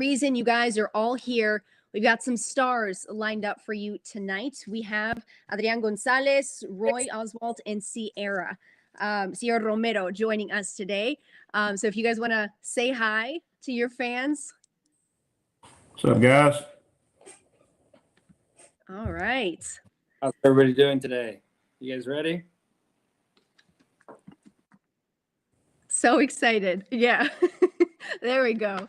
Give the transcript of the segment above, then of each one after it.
reason you guys are all here, we've got some stars lined up for you tonight. We have Adrián González, Roy Oswalt, and Sierra Romero joining us today. So if you guys want to say hi to your fans. What's up, guys? All right. How's everybody doing today? You guys ready? So excited. Yeah. There we go.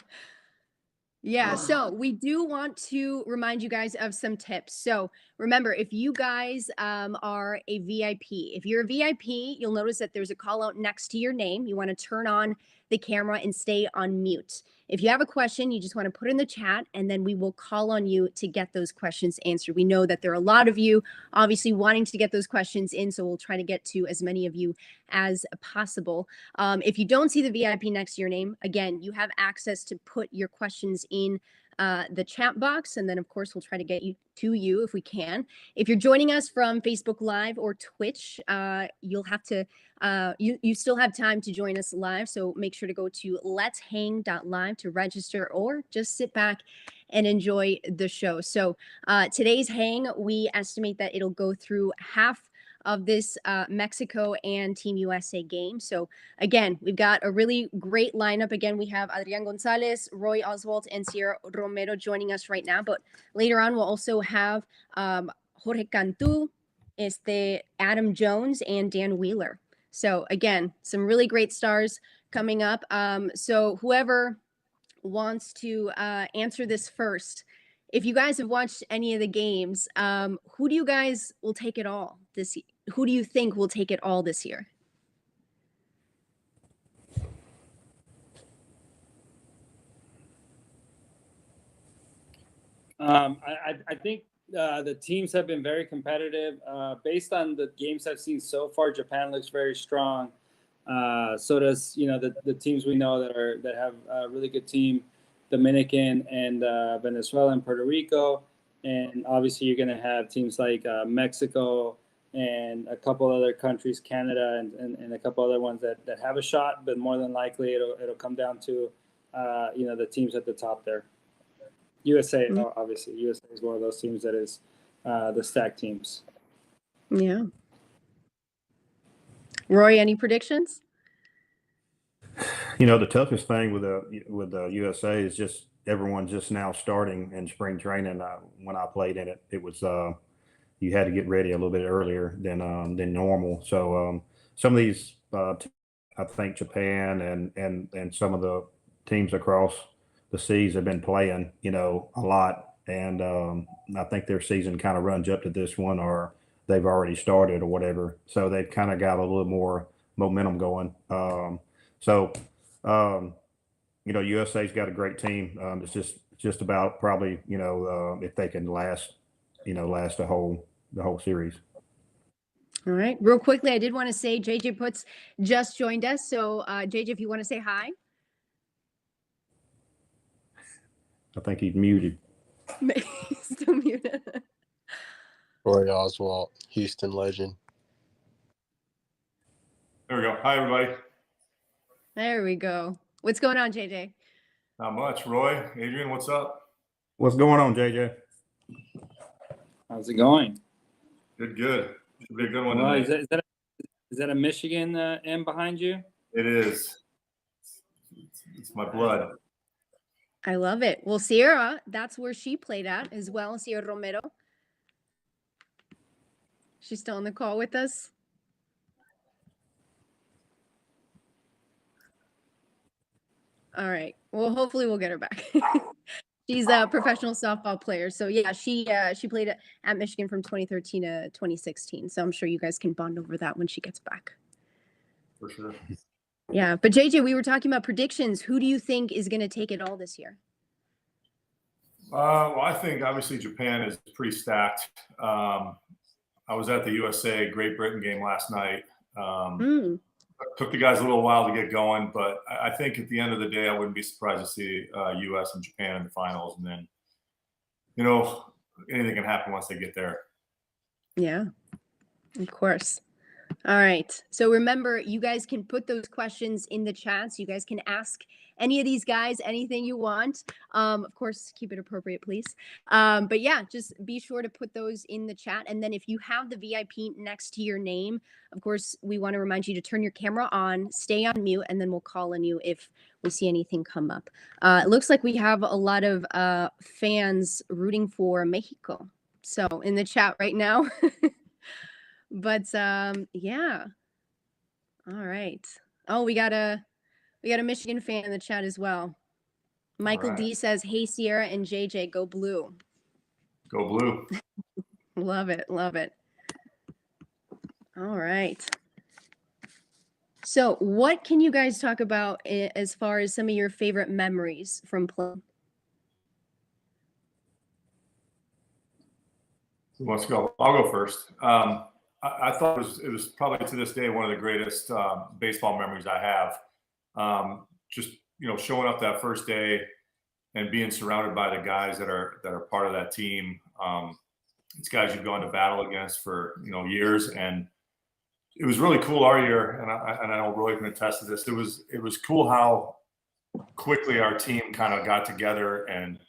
Yeah, so we do want to remind you guys of some tips. So remember, if you guys are a VIP, if you're a VIP, you'll notice that there's a call out next to your name. You want to turn on the camera and stay on mute. If you have a question, you just want to put in the chat, and then we will call on you to get those questions answered. We know that there are a lot of you obviously wanting to get those questions in, so we'll try to get to as many of you as possible. If you don't see the VIP next to your name, again, you have access to put your questions in the chat box, and then of course we'll try to get you if we can. If you're joining us from Facebook Live or Twitch, you'll have to you still have time to join us live, so make sure to go to let'shang.live to register, or just sit back and enjoy the show. So today's hang, we estimate that it'll go through half of this Mexico and Team USA game. So again, we've got a really great lineup. Again, we have Adrián González, Roy Oswalt, and Sierra Romero joining us right now. But later on, we'll also have Jorge Cantu, Adam Jones, and Dan Wheeler. So again, some really great stars coming up. So whoever wants to answer this first, if you guys have watched any of the games, who do you guys will take it all this year? Who do you think will take it all this year? I think the teams have been very competitive. Based on the games I've seen so far, Japan looks very strong. So does the teams we know that have a really good team, Dominican and Venezuela and Puerto Rico, and obviously you're going to have teams like Mexico and a couple other countries, Canada and a couple other ones that have a shot, but more than likely it'll come down to the teams at the top there. USA, obviously, USA is one of those teams that is the stacked teams. Yeah. Roy, any predictions? The toughest thing with the USA is just everyone just now starting in spring training. When I played in it, it was you had to get ready a little bit earlier than normal. So some of these, I think Japan and some of the teams across the seas have been playing, a lot, and I think their season kind of runs up to this one, or they've already started or whatever. So they've kind of got a little more momentum going. USA's got a great team. It's just about probably, if they can last the whole series. All right. Real quickly, I did want to say JJ Puts just joined us. So JJ, if you want to say hi. I think he's muted. He's still muted. Roy Oswalt, Houston legend. There we go. Hi, everybody. There we go. What's going on, JJ? Not much. Roy, Adrian, what's up? What's going on, JJ? How's it going? Good. Should be a good one Well, tonight. is that a Michigan M behind you? It is. It's my blood. I love it. Well, Sierra, that's where she played at as well. Sierra Romero. She's still on the call with us. All right. Well, hopefully we'll get her back. She's a professional softball player. So yeah, she played at Michigan from 2013 to 2016. So I'm sure you guys can bond over that when she gets back. For sure. Yeah. But JJ, we were talking about predictions. Who do you think is going to take it all this year? Well, I think obviously Japan is pretty stacked. I was at the USA Great Britain game last night. Took the guys a little while to get going, but I think at the end of the day, I wouldn't be surprised to see U.S. and Japan in the finals. And then, anything can happen once they get there. Yeah, of course. All right. So remember, you guys can put those questions in the chats. You guys can ask any of these guys anything you want. Of course, keep it appropriate, please. But yeah, just be sure to put those in the chat. And then if you have the VIP next to your name, of course, we want to remind you to turn your camera on, stay on mute, and then we'll call on you if we see anything come up. It looks like we have a lot of fans rooting for Mexico. So in the chat right now. But yeah. All right. Oh, we got a Michigan fan in the chat as well. Michael right. D says, "Hey Sierra and JJ, go blue." Go blue. Love it, love it. All right. So, what can you guys talk about as far as some of your favorite memories from playing? Who wants to go? I'll go first. I thought it was probably to this day one of the greatest baseball memories I have. Just showing up that first day and being surrounded by the guys that are part of that team. It's guys you've gone to battle against for years, and it was really cool our year. And I know Roy can attest to this. It was cool how quickly our team kind of got together and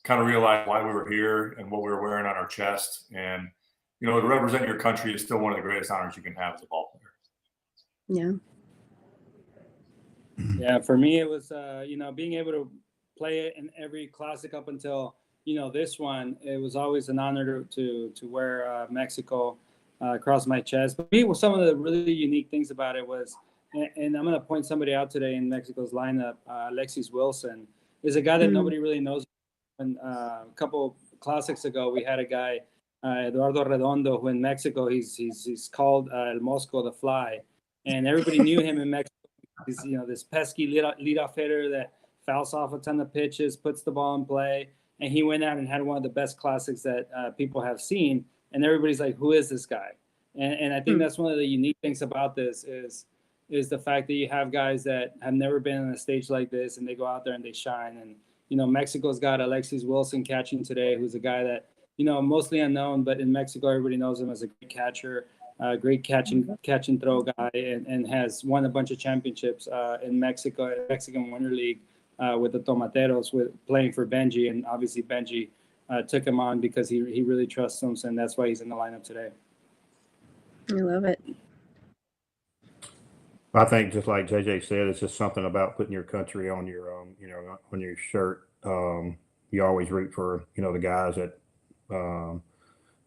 kind of realized why we were here and what we were wearing on our chest. And to represent your country is still one of the greatest honors you can have as a ball player. Yeah. Yeah, for me it was being able to play it in every classic up until this one. It was always an honor to wear Mexico across my chest. But me, some of the really unique things about it was, and I'm going to point somebody out today in Mexico's lineup, Alexis Wilson is a guy that nobody really knows. And a couple classics ago, we had a guy, Eduardo Redondo, who in Mexico he's called El Mosco, the Fly, and everybody knew him in Mexico. He's this pesky leadoff hitter that fouls off a ton of pitches, puts the ball in play, and he went out and had one of the best classics that people have seen. And everybody's like, "Who is this guy?" And I think that's one of the unique things about this is the fact that you have guys that have never been on a stage like this, and they go out there and they shine. And Mexico's got Alexis Wilson catching today, who's a guy that mostly unknown, but in Mexico everybody knows him as a great catcher, great catch and throw guy, and has won a bunch of championships in Mexico, Mexican Winter League with the Tomateros, with playing for Benji, and obviously Benji took him on because he really trusts him, and that's why he's in the lineup today. I love it. I think just like JJ said, it's just something about putting your country on your on your shirt. You always root for the guys that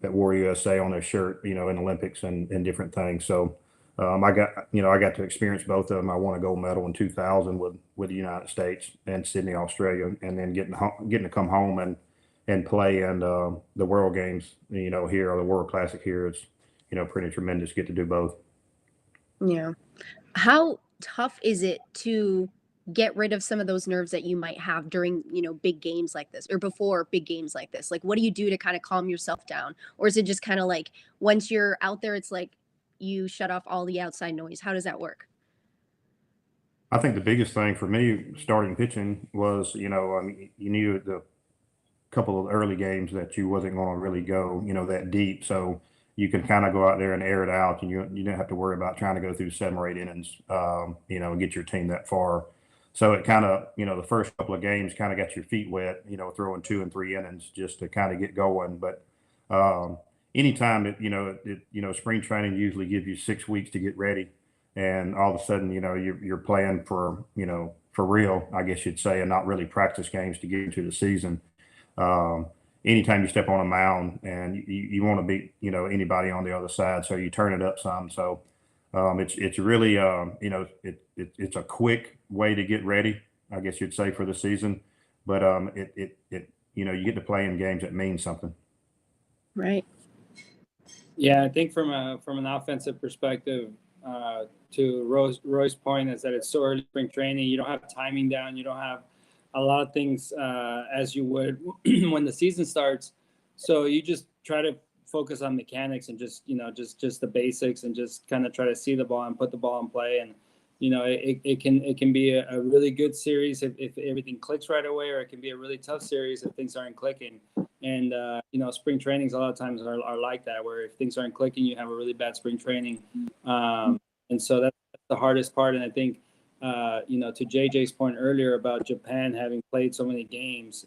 wore USA on their shirt, in Olympics and different things. So I got to experience both of them. I won a gold medal in 2000 with the United States and Sydney, Australia, and then getting to come home and play in the World Games, here, or the World Classic here. It's pretty tremendous. Get to do both. Yeah. How tough is it to get rid of some of those nerves that you might have during, big games like this, or before big games like this? Like, what do you do to kind of calm yourself down? Or is it just kind of like once you're out there, it's like you shut off all the outside noise? How does that work? I think the biggest thing for me starting pitching was, you knew the couple of early games that you wasn't going to really go, that deep. So you can kind of go out there and air it out, and you don't have to worry about trying to go through 7 or 8 innings, and get your team that far. So it kind of, the first couple of games kind of got your feet wet, throwing 2 and 3 innings just to kind of get going. But anytime spring training usually gives you 6 weeks to get ready, and all of a sudden, you're playing for real, I guess you'd say, and not really practice games to get into the season. Anytime you step on a mound and you want to beat, anybody on the other side, so you turn it up some. So it's really, it's a quick way to get ready, I guess you'd say, for the season. But you get to play in games that mean something. Right. Yeah, I think from an offensive perspective, to Roy's point, is that it's so early spring training. You don't have timing down. You don't have a lot of things as you would when the season starts. So you just try to focus on mechanics and just the basics, and just kind of try to see the ball and put the ball in play. And it can be a really good series if everything clicks right away, or it can be a really tough series if things aren't clicking. And spring trainings a lot of times are like that, where if things aren't clicking, you have a really bad spring training, and so that's the hardest part. And I think to JJ's point earlier about Japan having played so many games,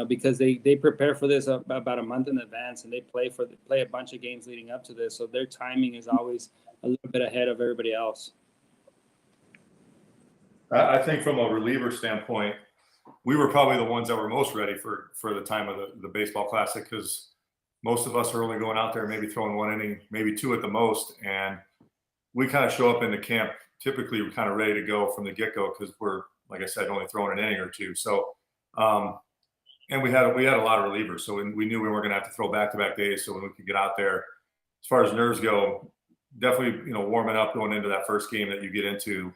because they prepare for this about a month in advance, and they play a bunch of games leading up to this, so their timing is always a little bit ahead of everybody else. I think from a reliever standpoint, we were probably the ones that were most ready for the time of the baseball classic, because most of us are only going out there maybe throwing one inning, maybe two at the most, and we kind of show up in the camp typically we're kind of ready to go from the get-go, because we're, like I said, only throwing an inning or two. So and we had a lot of relievers, so we knew we weren't going to have to throw back-to-back days. So when we could get out there, as far as nerves go, definitely warming up going into that first game that you get into,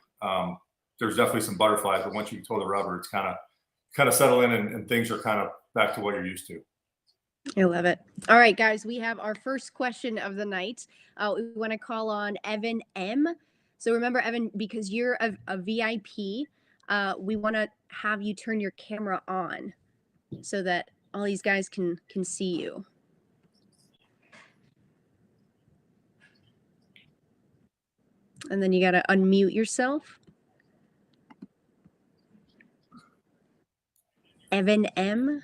there's definitely some butterflies, but once you throw the rubber, it's kind of settle in, and things are kind of back to what you're used to. I love it. All right, guys, we have our first question of the night. We want to call on Evan M. So remember, Evan, because you're a VIP, we want to have you turn your camera on so that all these guys can see you. And then you got to unmute yourself. Evan M.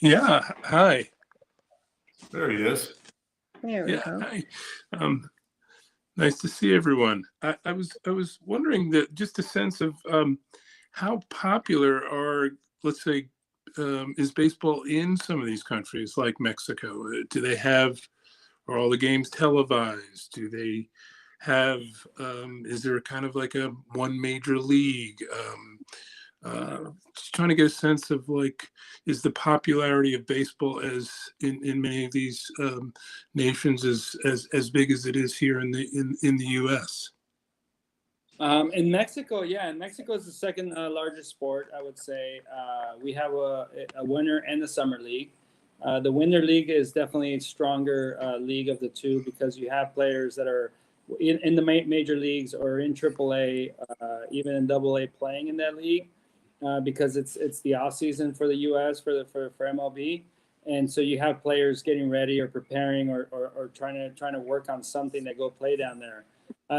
Yeah. Hi. There he is. There we go. Hi. Nice to see everyone. I was wondering that just a sense of how popular let's say, is baseball in some of these countries like Mexico? Do they have, are all the games televised? Do they have, is there kind of like a one major league? Just trying to get a sense of is the popularity of baseball as in many of these nations as big as it is here in the U.S. In Mexico, in Mexico is the second largest sport, I would say. We have a winter and a summer league. The winter league is definitely a stronger league of the two, because you have players that are in the major leagues or in AAA, even in AA, playing in that league. Because it's the off season for the U.S. for MLB, and so you have players getting ready or preparing or trying to work on something to go play down there.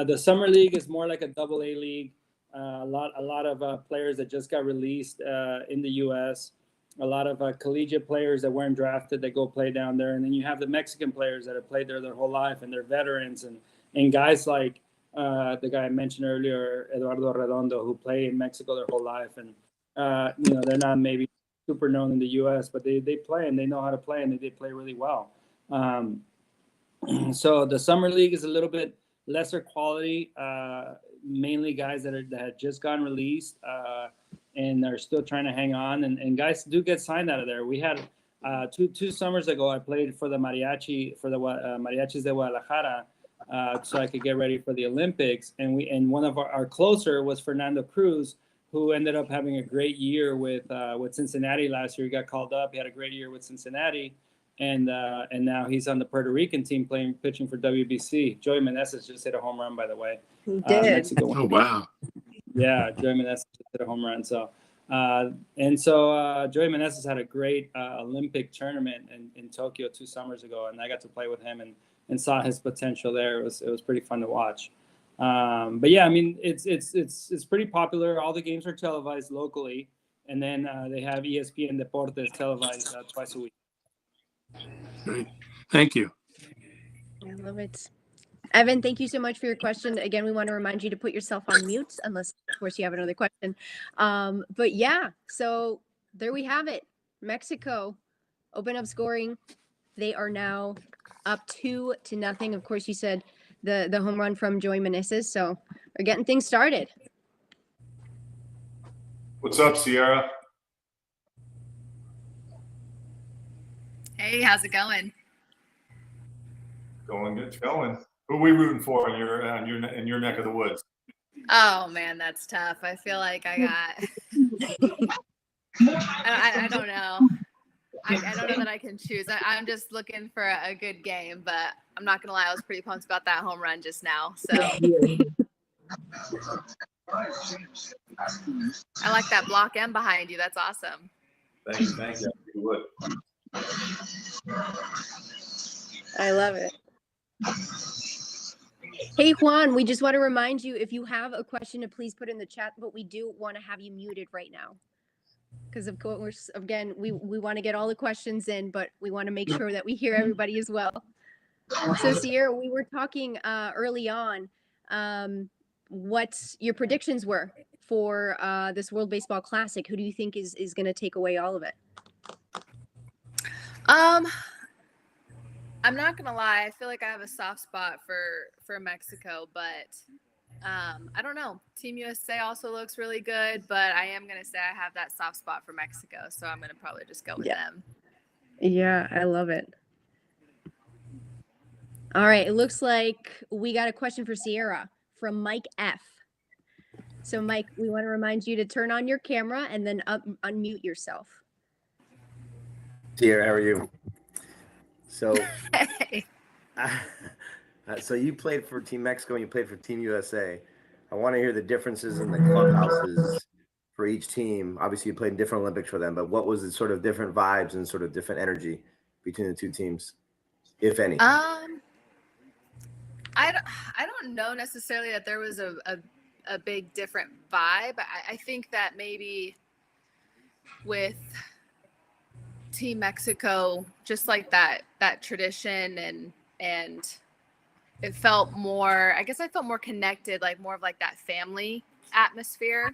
The summer league is more like a AA league. A lot of players that just got released in the U.S. A lot of collegiate players that weren't drafted that go play down there, and then you have the Mexican players that have played there their whole life, and they're veterans, and guys like the guy I mentioned earlier, Eduardo Redondo, who play in Mexico their whole life, and they're not maybe super known in the U.S., but they play and they know how to play, and they play really well. So the summer league is a little bit lesser quality, mainly guys that had just gotten released and are still trying to hang on. And guys do get signed out of there. We had two summers ago, I played for the Mariachis de Guadalajara, so I could get ready for the Olympics. And one of our closer was Fernando Cruz, who ended up having a great year with Cincinnati last year. He got called up. He had a great year with Cincinnati, and now he's on the Puerto Rican team pitching for WBC. Joey Meneses just hit a home run, by the way. He did. Mexico. Oh wow! Yeah, Joey Meneses just hit a home run. So Joey Meneses had a great Olympic tournament in Tokyo 2 summers ago, and I got to play with him and saw his potential there. It was pretty fun to watch. But yeah, I mean, it's pretty popular. All the games are televised locally, and then they have ESPN Deportes televised twice a week. Great. Thank you. I love it. Evan, thank you so much for your question. Again, we want to remind you to put yourself on mute, unless, of course, you have another question. But yeah, so there we have it. Mexico open up scoring. They are now up 2-0. Of course, you said the home run from Joey Meneses. So we're getting things started. What's up, Sierra? Hey, how's it going? It's going. Who are we rooting for in your neck of the woods? Oh man, that's tough. I feel like I got. I don't know. I don't know that I can choose. I'm just looking for a good game, but I'm not gonna lie, I was pretty pumped about that home run just now. So I like that block M behind you. That's awesome. Thank you. You would. I love it. Hey, Juan, we just want to remind you, if you have a question, to please put in the chat, but we do want to have you muted right now. Because of course, again, we want to get all the questions in, but we want to make sure that we hear everybody as well. So Sierra, we were talking early on what your predictions were for this World Baseball Classic. Who do you think is going to take away all of it? I'm not gonna lie. I feel like I have a soft spot for Mexico, but I don't know. Team USA also looks really good, but I am gonna say I have that soft spot for Mexico, so I'm gonna probably just go with them. Yeah, I love it. All right, it looks like we got a question for Sierra from Mike F. So Mike, we want to remind you to turn on your camera and then unmute yourself. Sierra, how are you? So, Hey. so you played for Team Mexico and you played for Team USA. I want to hear the differences in the clubhouses for each team. Obviously, you played in different Olympics for them, but what was the sort of different vibes and sort of different energy between the two teams, if any? I don't know necessarily that there was a big different vibe. I think that maybe with Team Mexico, just like that tradition and it felt more, I guess I felt more connected, like more of like that family atmosphere.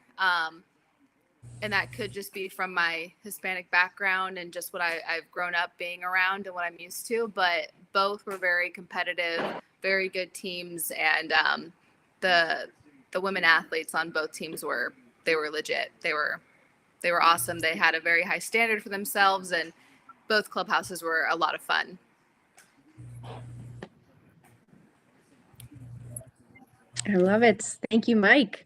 And that could just be from my Hispanic background and just what I've grown up being around and what I'm used to. But both were very competitive, very good teams, and the women athletes on both teams were legit. They were awesome. They had a very high standard for themselves, and both clubhouses were a lot of fun. I love it. Thank you, Mike.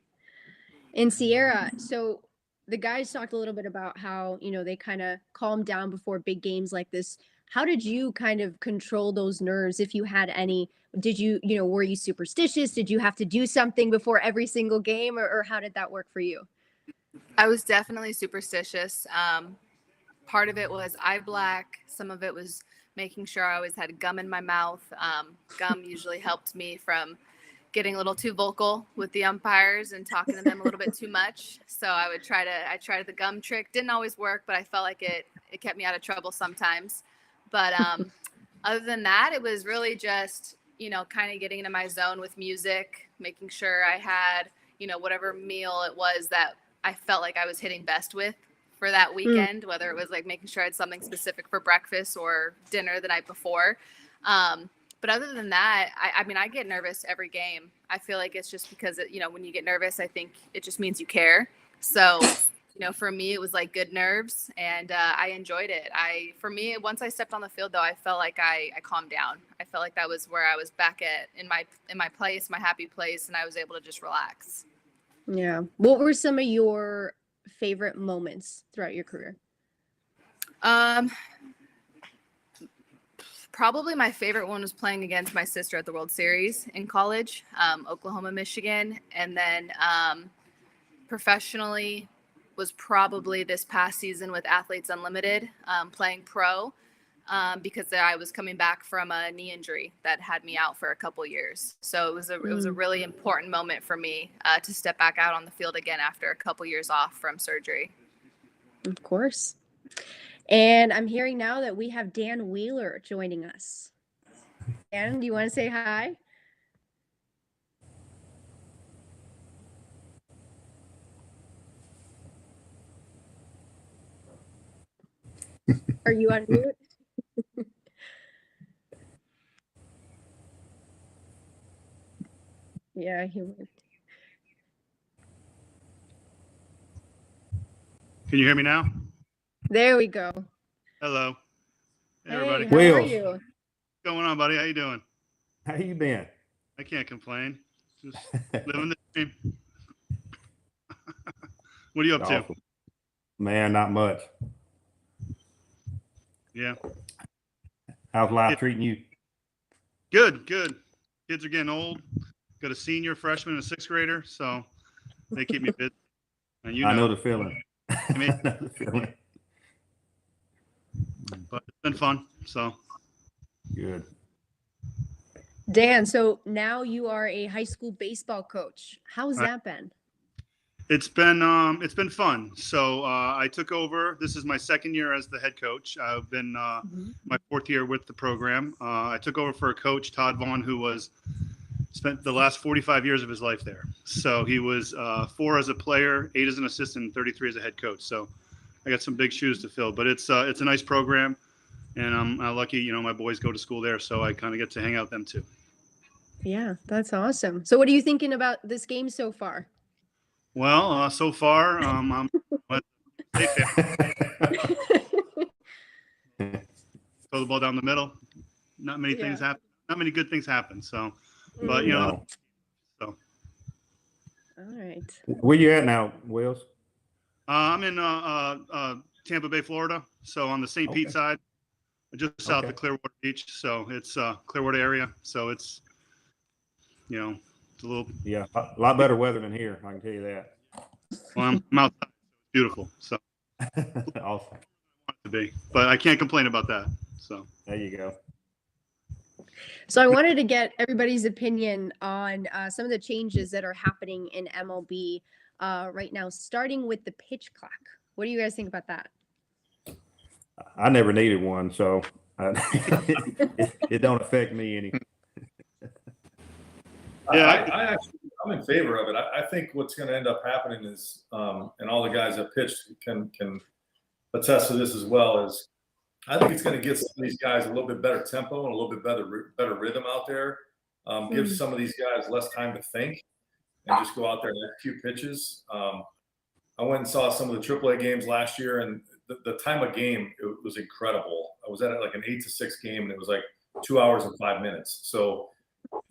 And Sierra, so the guys talked a little bit about how, they kind of calm down before big games like this. How did you kind of control those nerves, if you had any? Did you, were you superstitious? Did you have to do something before every single game, or how did that work for you? I was definitely superstitious. Part of it was eye black. Some of it was making sure I always had gum in my mouth. Gum usually helped me from getting a little too vocal with the umpires and talking to them a little bit too much. So I tried the gum trick. Didn't always work, but I felt like it kept me out of trouble sometimes. But other than that, it was really just, kind of getting into my zone with music, making sure I had, whatever meal it was that I felt like I was hitting best with for that weekend, whether it was like making sure I had something specific for breakfast or dinner the night before. But other than that, I mean, I get nervous every game. I feel like it's just because, when you get nervous, I think it just means you care. So, for me, it was like good nerves, and I enjoyed it. For me, once I stepped on the field, though, I felt like I calmed down. I felt like that was where I was back in my place, my happy place, and I was able to just relax. Yeah. What were some of your favorite moments throughout your career? Probably my favorite one was playing against my sister at the World Series in college, Oklahoma, Michigan. And then professionally was probably this past season with Athletes Unlimited, playing pro, because I was coming back from a knee injury that had me out for a couple years. So it was a really important moment for me to step back out on the field again after a couple years off from surgery. Of course. And I'm hearing now that we have Dan Wheeler joining us. Dan, do you want to say hi? Are you on mute? Yeah, he went. Can you hear me now? There we go. Hello. Hey, Everybody. how are Wheels. you? What's going on, buddy? How you doing? How you been? I can't complain. Just living the dream. What are you up to? Awesome. Man, not much. Yeah. How's life treating you? Good. Kids are getting old. Got a senior, freshman, and a sixth grader, so they keep me busy. And you I know the feeling. I mean, I know the feeling. but it's been fun. So Good. Dan, so now you are a high school baseball coach. How's that been? it's been fun. So I took over. This is my second year as the head coach. I've been my fourth year with the program. I took over for a coach, Todd Vaughn, who spent the last 45 years of his life there. So he was 4 as a player, 8 as an assistant, and 33 as a head coach. So I got some big shoes to fill. But it's a nice program, and I'm lucky. You know, my boys go to school there, so I kind of get to hang out with them too. Yeah, that's awesome. So what are you thinking about this game so far? Well, so far, I'm throw the ball down the middle. Not many things happen. Not many good things happen. So, but you know, so. All right. Where you at now, Wills? I'm in Tampa Bay, Florida. So on the St. Pete side, just south of Clearwater Beach. So it's Clearwater area. So it's, you know, it's a little. Yeah, a lot better weather than here. I can tell you that. Well, I'm outside. It's beautiful. So Awesome. to be, but I can't complain about that. So There you go. So I wanted to get everybody's opinion on some of the changes that are happening in MLB right now, starting with the pitch clock. What do you guys think about that? I never needed one, so it don't affect me any. Yeah, I'm in favor of it. I think what's going to end up happening is, and all the guys that pitched can attest to this as well, is I think it's going to get some of these guys a little bit better tempo and a little bit better rhythm out there. Give some of these guys less time to think and just go out there and execute pitches. I went and saw some of the AAA games last year, and the time of game, it was incredible. I was at like an 8-6 game, and it was like 2 hours and 5 minutes. So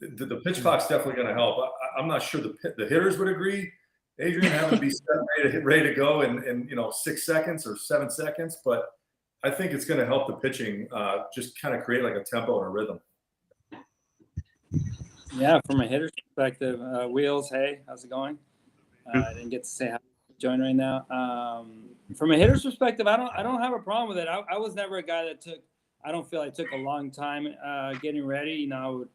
the pitch clock's definitely going to help. I'm not sure the hitters would agree. Adrian having to be set, ready to go in 6 seconds or 7 seconds, but I think it's going to help the pitching just kind of create like a tempo and a rhythm. Yeah, from a hitter's perspective, Wheels, hey, how's it going? I didn't get to say how to join right now. From a hitter's perspective, I don't have a problem with it. I was never a guy that took a long time getting ready. You know,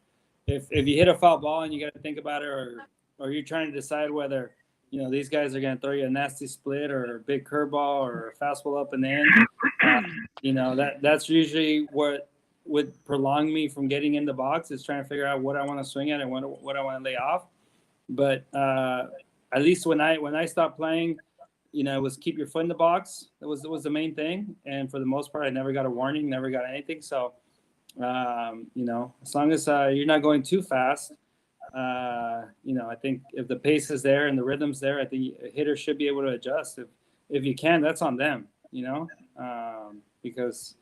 if you hit a foul ball and you got to think about it, or you're trying to decide whether, you know, these guys are going to throw you a nasty split or a big curveball or a fastball up and in, you know, that's usually what would prolong me from getting in the box, is trying to figure out what I want to swing at and what I want to lay off. But at least when I stopped playing, you know, it was keep your foot in the box. That was the main thing. And for the most part, I never got a warning, never got anything. So, you know, as long as you're not going too fast, you know, I think if the pace is there and the rhythm's there, I think a hitter should be able to adjust. If you can, that's on them, you know, because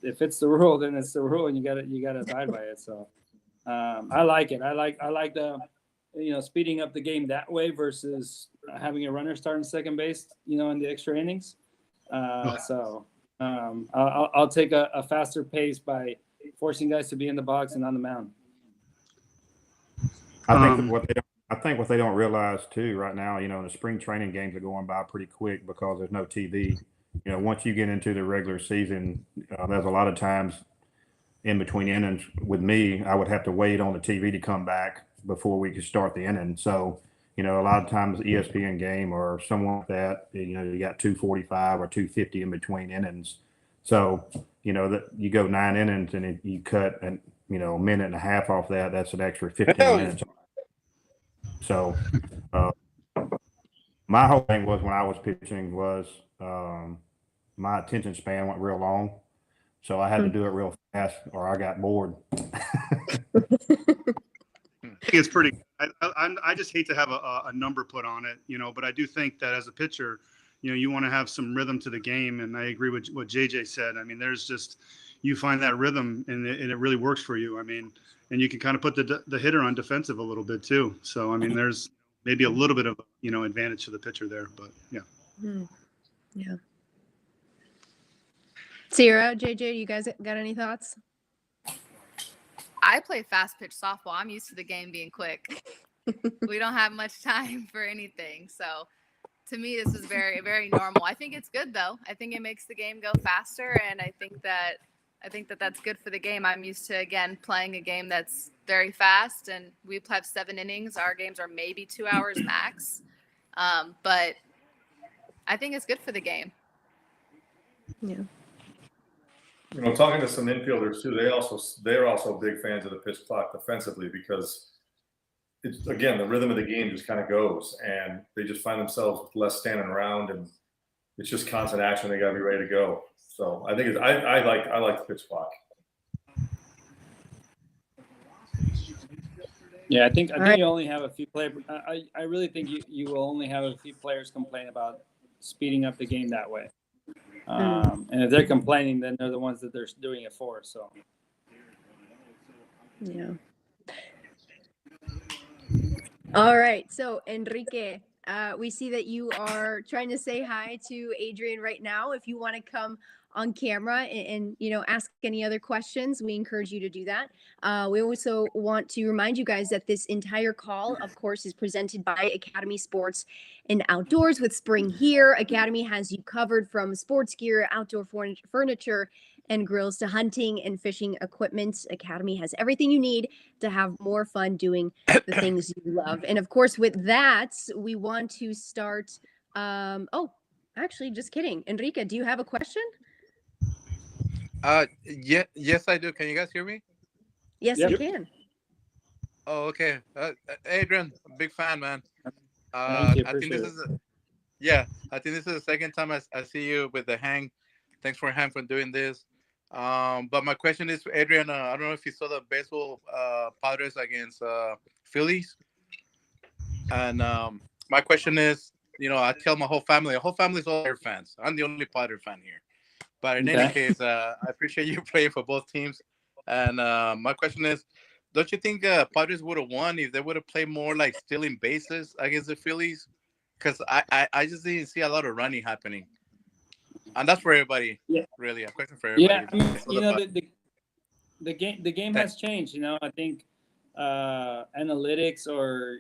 if it's the rule, then it's the rule, and you gotta abide by it. So I like it. I like the, you know, speeding up the game that way versus having a runner start in second base, you know, in the extra innings. So I'll take a faster pace by forcing guys to be in the box and on the mound. I think what they don't realize too right now, you know, the spring training games are going by pretty quick because there's no TV. You know, once you get into the regular season, there's a lot of times in between innings. With me, I would have to wait on the TV to come back before we could start the inning. So, you know, a lot of times ESPN game or someone like that, you know, you got 245 or 250 in between innings. So, you know, that you go 9 innings and you cut a minute and a half off that. That's an extra 15 minutes. So, my whole thing was when I was pitching was my attention span went real long, so I had to do it real fast or I got bored. I think it's pretty. I just hate to have a number put on it, you know, but I do think that as a pitcher, you know, you want to have some rhythm to the game, and I agree with what JJ said. I mean, there's just, you find that rhythm and it really works for you. I mean, and you can kind of put the hitter on defensive a little bit too. So I mean, there's maybe a little bit of, you know, advantage to the pitcher there, but yeah. Yeah. Sierra, JJ, you guys got any thoughts? I play fast pitch softball. I'm used to the game being quick. We don't have much time for anything. So to me, this is very, very normal. I think it's good though. I think it makes the game go faster, and I think that that's good for the game. I'm used to, again, playing a game that's very fast, and we have 7 innings. Our games are maybe 2 hours max, but I think it's good for the game. Yeah. You know, talking to some infielders too, they're also big fans of the pitch clock defensively, because it's, again, the rhythm of the game just kind of goes, and they just find themselves with less standing around, and it's just constant action. They got to be ready to go. So I think I like the pitch clock. Yeah, I think you only have a few players. I really think you will only have a few players complain about speeding up the game that way. And if they're complaining, then they're the ones that they're doing it for. So. Yeah. All right. So Enrique, we see that you are trying to say hi to Adrian right now. If you want to come on camera and ask any other questions, we encourage you to do that. We also want to remind you guys that this entire call, of course, is presented by Academy Sports and Outdoors. With spring here, Academy has you covered from sports gear, outdoor furniture, and grills to hunting and fishing equipment. Academy has everything you need to have more fun doing the things you love. And of course, with that, we want to start. Actually, just kidding. Enrique, do you have a question? Yes, I do. Can you guys hear me? Yes, Yep. I can. Oh, okay. Adrian, big fan, man. Thank you. I think this is I think this is the second time I see you with the hang. Thanks for Hang for doing this. But my question is, Adrian, I don't know if you saw the baseball Padres against Phillies. And my question is, I tell my whole family is all Padres fans. I'm the only Padres fan here. But in any case, I appreciate you playing for both teams. And my question is, don't you think Padres would have won if they would have played more like stealing bases against the Phillies? Because I just didn't see a lot of running happening. And that's for everybody, really. A question for everybody. Yeah, I mean, the game has changed. I think analytics, or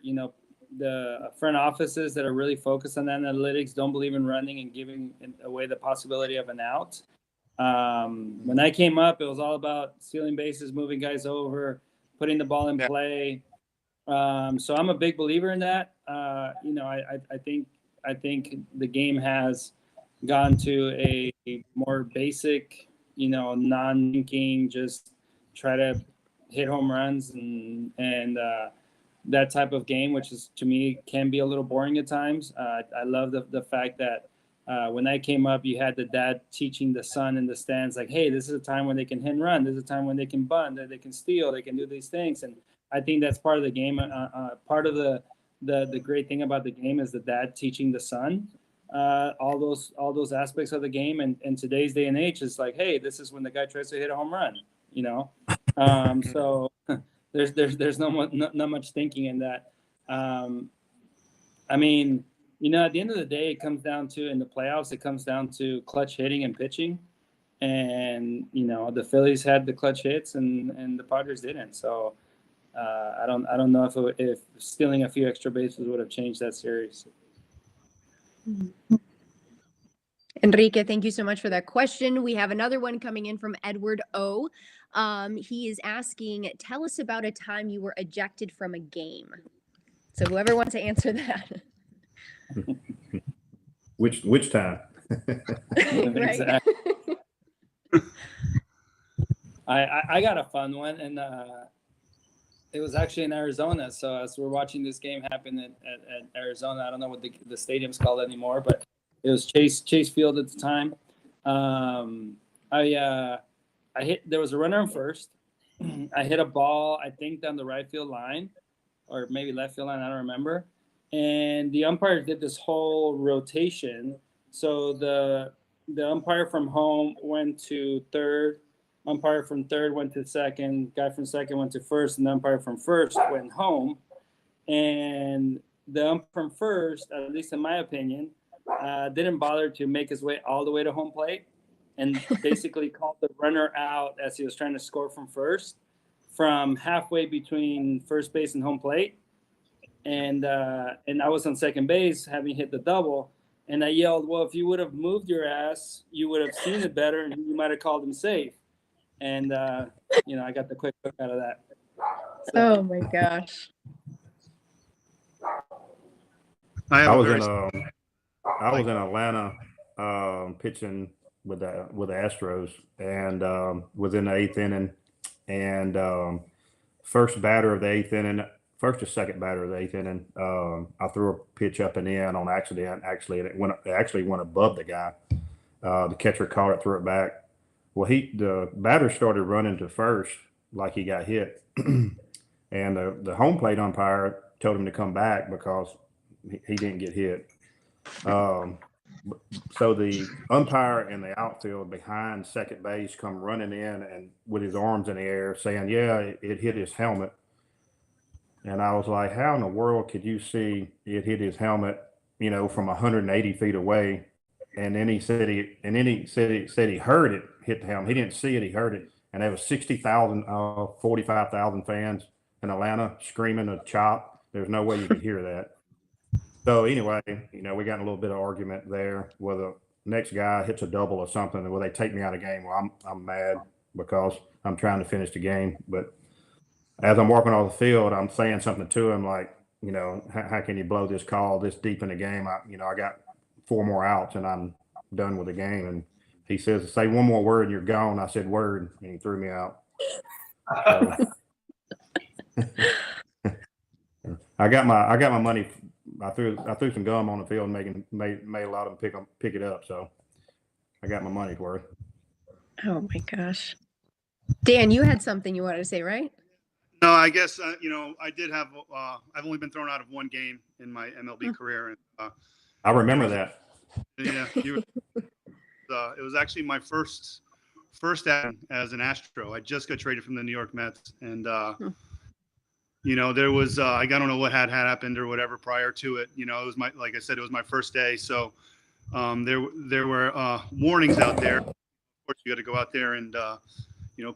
the front offices that are really focused on analytics don't believe in running and giving away the possibility of an out. When I came up, it was all about stealing bases, moving guys over, putting the ball in play. So I'm a big believer in that. I think the game has gone to a more basic, non-thinking, just try to hit home runs and that type of game, which is, to me, can be a little boring at times. I love the fact that when I came up, you had the dad teaching the son in the stands, like, hey, this is a time when they can hit and run. This is a time when they can bunt, that they can steal, they can do these things. And I think that's part of the game. Part of the great thing about the game is the dad teaching the son all those aspects of the game. And in today's day and age, it's like, hey, this is when the guy tries to hit a home run, so there's not much thinking in that. I mean, at the end of the day, it comes down to, in the playoffs, it comes down to clutch hitting and pitching. And, the Phillies had the clutch hits and the Padres didn't. So I don't know if stealing a few extra bases would have changed that series. Enrique, thank you so much for that question. We have another one coming in from Edward O. He is asking, tell us about a time you were ejected from a game. So whoever wants to answer that. Which time? Right. I got a fun one, and it was actually in Arizona. So as we're watching this game happen at Arizona, I don't know what the stadium's called anymore, but it was Chase Field at the time. I hit. There was a runner on first. I hit a ball, I think, down the right field line, or maybe left field line. I don't remember. And the umpire did this whole rotation. So the umpire from home went to third. Umpire from third went to second. Guy from second went to first, and the umpire from first went home. And the umpire from first, at least in my opinion, didn't bother to make his way all the way to home plate, and basically called the runner out as he was trying to score from first, from halfway between first base and home plate. and I was on second base, having hit the double, and I yelled, "Well, if you would have moved your ass, you would have seen it better, and you might have called him safe." And I got the quick hook out of that. So. Oh my gosh. I was in Atlanta pitching with the Astros, and was in the eighth inning, and first batter of the eighth inning, first or second batter of the eighth inning, I threw a pitch up and in on accident. Actually, it actually went above the guy. The catcher caught it, threw it back. Well, the batter started running to first like he got hit, and the home plate umpire told him to come back because he didn't get hit. So the umpire and the outfield behind second base come running in and with his arms in the air saying, "Yeah, it hit his helmet." And I was like, "How in the world could you see it hit his helmet, from 180 feet away?" And then he said he heard it hit the helmet. He didn't see it, he heard it. And there was 60,000, 45,000 fans in Atlanta screaming a chop. There's no way you could hear that. So anyway, we got in a little bit of argument there where the next guy hits a double or something, and will they take me out of the game? Well, I'm mad because I'm trying to finish the game. But as I'm walking off the field, I'm saying something to him like, how can you blow this call this deep in the game? I got 4 more outs and I'm done with the game. And he says, "Say one more word and you're gone." I said, "Word," and he threw me out. So, I got my money. I threw some gum on the field and made a lot of them pick it up. So I got my money's worth. Oh my gosh. Dan, you had something you wanted to say, right? No, I guess I did have. I've only been thrown out of one game in my MLB career, and I remember that. Yeah, it was actually my first outing as an Astro. I just got traded from the New York Mets, and there was I don't know what had happened or whatever prior to it. It was like I said, it was my first day, so there were warnings out there. Of course, you got to go out there and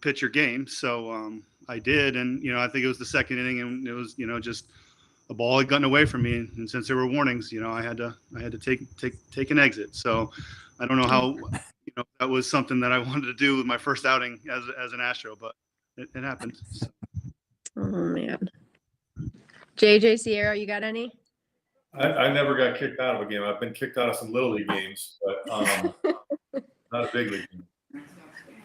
pitch your game. So I did, and I think it was the second inning, and it was just a ball had gotten away from me, and since there were warnings, I had to take an exit. So I don't know how that was something that I wanted to do with my first outing as an Astro, but it happened. So. Oh man. JJ Sierra, you got any? I never got kicked out of a game. I've been kicked out of some little league games, but not a big league game.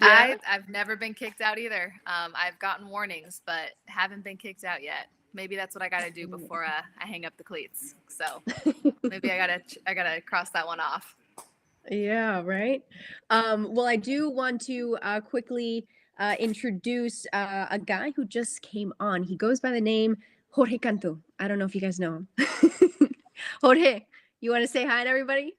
Yeah. I've never been kicked out either. I've gotten warnings, but haven't been kicked out yet. Maybe that's what I got to do before I hang up the cleats. So maybe I gotta cross that one off. Yeah, right. Well, I do want to quickly introduce a guy who just came on. He goes by the name Jorge Cantu. I don't know if you guys know him. Jorge, you want to say hi to everybody?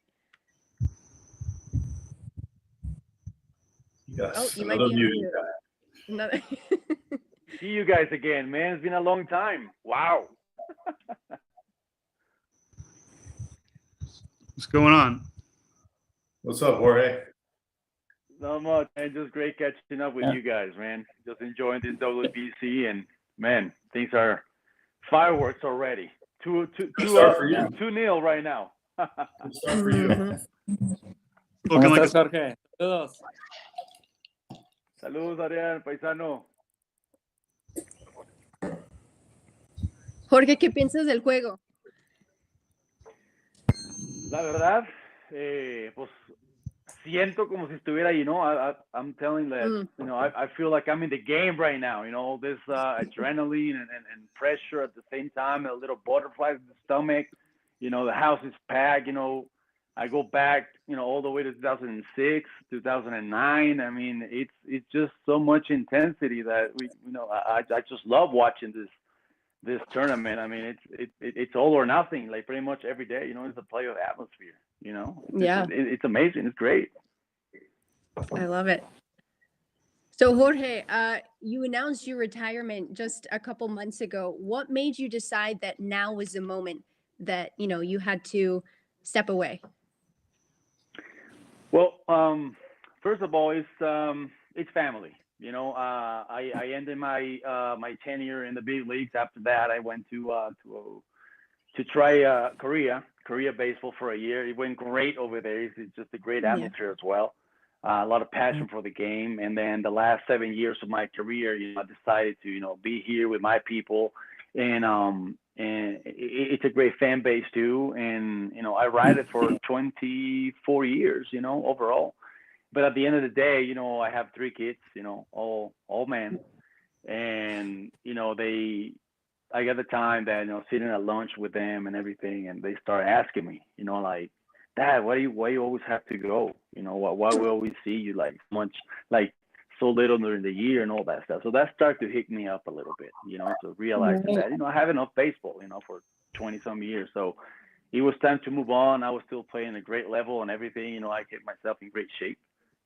Yes. Oh, you might be on mute. Another. See you guys again, man. It's been a long time. Wow. What's going on? What's up, Jorge? Not much, man. Just great catching up with you guys, man. Just enjoying this WBC, and man, things are fireworks already. 2-0 right now. Good start for you. Looking like Jorge? Saludos. Saludos, Adrián, paisano. Jorge, ¿qué piensas del juego? La verdad, pues siento como si estuviera ahí, ¿no? I'm telling that, I feel like I'm in the game right now, all this adrenaline and pressure at the same time, a little butterflies in the stomach, the house is packed, I go back, all the way to 2006, 2009. I mean, it's just so much intensity that I just love watching this tournament. I mean, it's all or nothing, like pretty much every day, it's a playoff atmosphere, Yeah. It's amazing. It's great. I love it. So Jorge, you announced your retirement just a couple months ago. What made you decide that now was the moment that, you had to step away? Well, first of all, it's family. I ended my tenure in the big leagues. After that, I went to to try Korea baseball for a year. It went great over there. It's just a great atmosphere as well. A lot of passion for the game. And then the last 7 years of my career, I decided to, be here with my people. And it's a great fan base too. And, I ride it for 24 years, overall. But at the end of the day, I have 3 kids, all men. And, I got the time that, sitting at lunch with them and everything, and they start asking me, like, Dad, why you always have to go? Why we always see you so little during the year and all that stuff. So that started to hit me up a little bit, so realizing that, I have enough baseball, for 20 some years. So it was time to move on. I was still playing a great level and everything, I kept myself in great shape.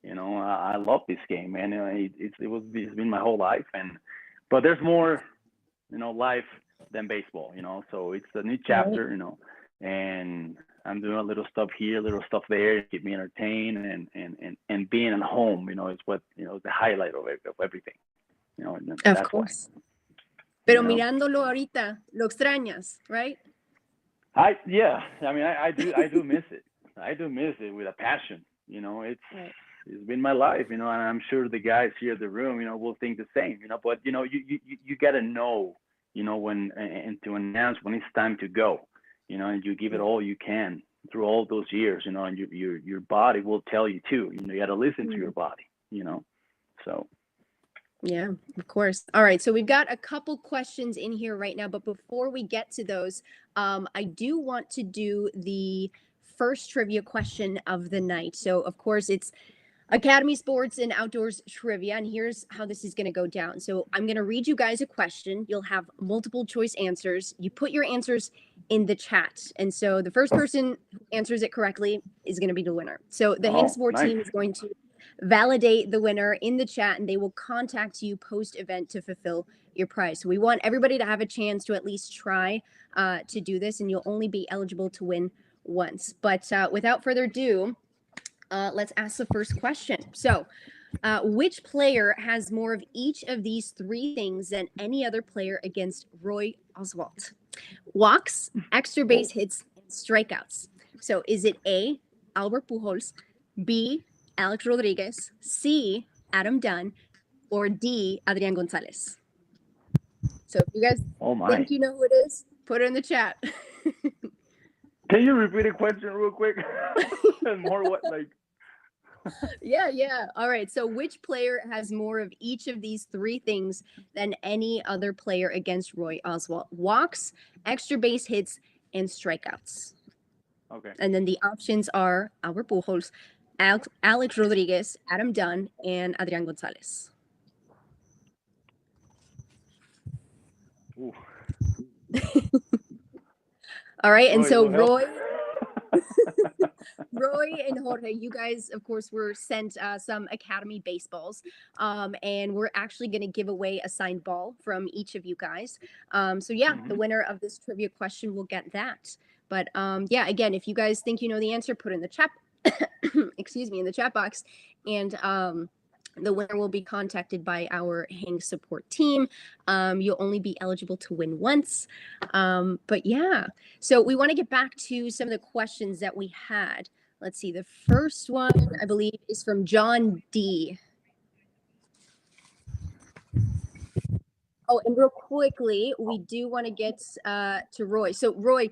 I love this game, man. It's been my whole life, but there's more, life than baseball, so it's a new chapter, and I'm doing a little stuff here, a little stuff there, keep me entertained, and being at home, is what, the highlight of everything, Of course. Pero mirándolo ahorita, lo extrañas, right? I do miss it. I do miss it with a passion, It's been my life, and I'm sure the guys here in the room, will think the same, but, you got to know, when, and to announce when it's time to go, and you give it all you can through all those years, and your body will tell you too, you got to listen to your body, so. Yeah, of course. All right. So we've got a couple questions in here right now, but before we get to those, I do want to do the first trivia question of the night. So of course it's Academy Sports and Outdoors Trivia, and here's how this is going to go down. So I'm going to read you guys a question. You'll have multiple choice answers. You put your answers in the chat, and so the first person who answers it correctly is going to be the winner. So the Hang Sport team is going to validate the winner in the chat, and they will contact you post-event to fulfill your prize. So we want everybody to have a chance to at least try to do this, and you'll only be eligible to win once. But without further ado, let's ask the first question. So, which player has more of each of these 3 things than any other player against Roy Oswalt? Walks, extra base hits, and strikeouts. So, is it A, Albert Pujols, B, Alex Rodriguez, C, Adam Dunn, or D, Adrián González? So, if you guys think you know who it is, put it in the chat. Can you repeat the question real quick? More what, like? Yeah. All right. So which player has more of each of these 3 things than any other player against Roy Oswalt? Walks, extra base hits, and strikeouts. Okay. And then the options are Albert Pujols, Alex Rodriguez, Adam Dunn, and Adrián González. All right. And so Roy and Jorge, you guys, of course, were sent some Academy baseballs, and we're actually going to give away a signed ball from each of you guys. So yeah, the winner of this trivia question will get that. But yeah, again, if you guys think you know the answer, put it in the chat, excuse me, in the chat box, and the winner will be contacted by our Hang support team. You'll only be eligible to win once. But yeah, so we want to get back to some of the questions that we had. Let's see. The first one, I believe, is from John D. Oh, and real quickly, we do want to get to Roy. So Roy,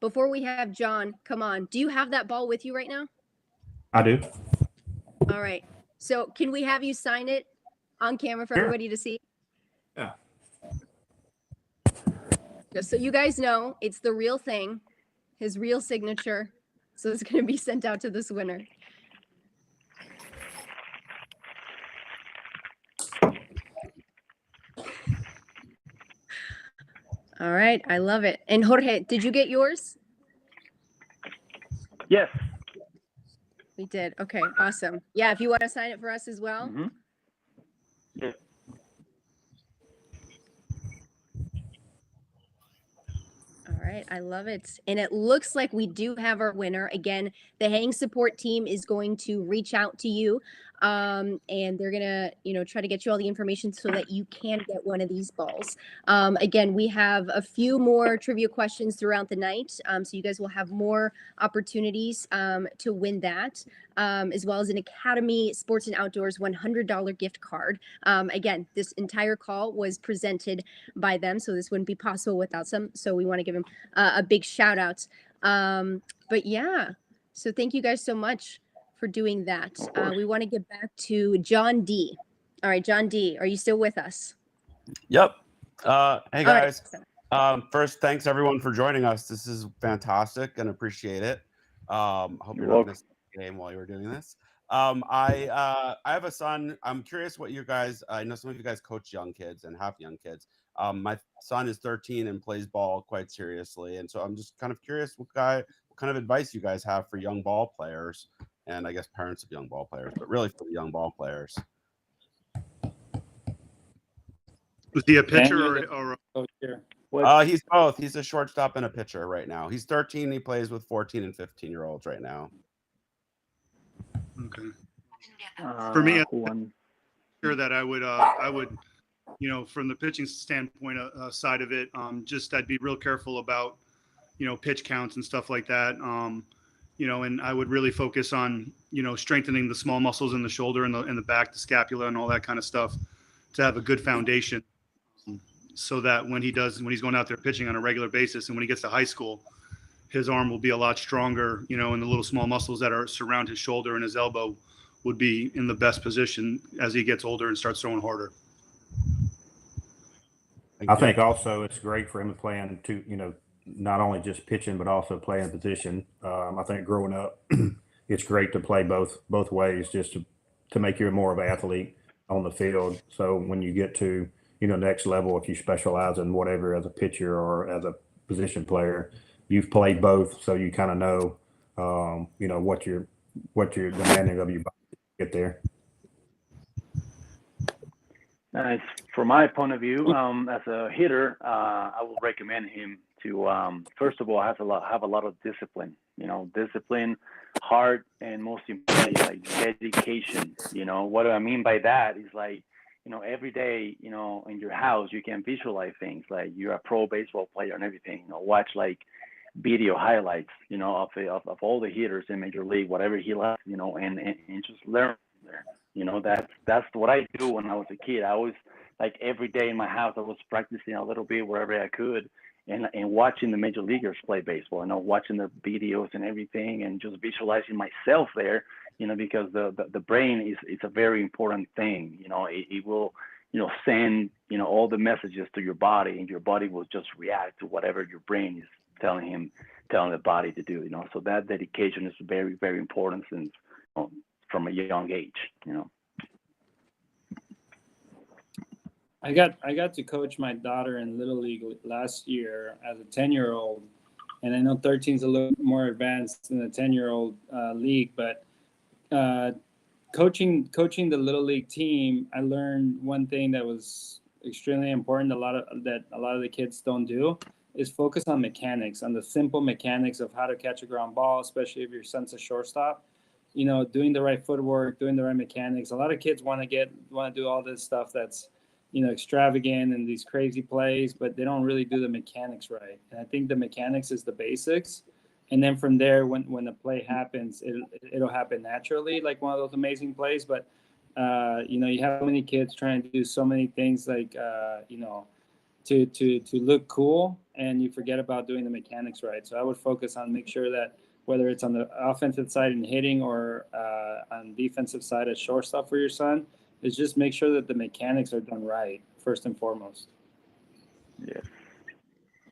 before we have John, come on. Do you have that ball with you right now? I do. All right. So can we have you sign it on camera for everybody to see? Yeah. Just so you guys know, it's the real thing, his real signature. So it's going to be sent out to this winner. All right. I love it. And Jorge, did you get yours? Yes. We did. Okay, awesome. Yeah, if you want to sign it for us as well. Yeah. All right, I love it. And it looks like we do have our winner. Again, the Hang support team is going to reach out to you and they're gonna, try to get you all the information so that you can get one of these balls. Again, we have a few more trivia questions throughout the night, so you guys will have more opportunities to win that, as well as an Academy Sports and Outdoors $100 gift card. Again, this entire call was presented by them, so this wouldn't be possible without them. So we want to give them a big shout out. But yeah, so thank you guys so much for doing that. We want to get back to John D. All right, John D, are you still with us? Yep. Hey guys. Right. First, thanks everyone for joining us. This is fantastic and appreciate it. Hope you're not missing the game while you were doing this. I have a son. I'm curious what you guys. I know some of you guys coach young kids and have young kids. My son is 13 and plays ball quite seriously, and so I'm just kind of curious what kind of advice you guys have for young ball players, and I guess parents of young ball players, but really for the young ball players. Was he a pitcher or he's both. He's a shortstop and a pitcher right now. He's 13. He plays with 14 and 15-year-olds right now. Okay. For me, sure that I would, from the pitching standpoint side of it, just I'd be real careful about, pitch counts and stuff like that. And I would really focus on, strengthening the small muscles in the shoulder and the back, the scapula, and all that kind of stuff to have a good foundation, so that when he's going out there pitching on a regular basis and when he gets to high school, his arm will be a lot stronger, and the little small muscles that are surround his shoulder and his elbow would be in the best position as he gets older and starts throwing harder. I think also it's great for him to play into, not only just pitching, but also playing position. I think growing up, it's great to play both ways, just to make you more of an athlete on the field. So when you get to, next level, if you specialize in whatever as a pitcher or as a position player, you've played both, so you kind of know, what you're demanding of your body to get there. Nice. From my point of view, as a hitter, I would recommend him to first of all have a lot of discipline. Discipline, heart, and most importantly, like dedication. What do I mean by that? Is like, every day, in your house, you can visualize things like you're a pro baseball player and everything. Watch like video highlights, of all the hitters in Major League, whatever he likes, and just learn there. That's what I do when I was a kid. I was like every day in my house, I was practicing a little bit wherever I could, and watching the major leaguers play baseball, watching their videos and everything, and just visualizing myself there, because the brain is a very important thing. It will, send, all the messages to your body, and your body will just react to whatever your brain is telling the body to do. So that dedication is very, very important since from a young age. I got to coach my daughter in Little League last year as a 10-year-old, and I know 13 is a little more advanced than the 10-year-old league, but coaching the Little League team, I learned one thing that was extremely important. A lot of the kids don't do is focus on mechanics, on the simple mechanics of how to catch a ground ball, especially if your son's a shortstop. Doing the right footwork, doing the right mechanics. A lot of kids want to do all this stuff that's extravagant and these crazy plays, but they don't really do the mechanics right. And I think the mechanics is the basics. And then from there, when the play happens, it'll happen naturally, like one of those amazing plays. But, you have so many kids trying to do so many things like, to look cool, and you forget about doing the mechanics right. So I would focus on make sure that whether it's on the offensive side in hitting or on defensive side at shortstop for your son, is just make sure that the mechanics are done right, first and foremost. Yeah,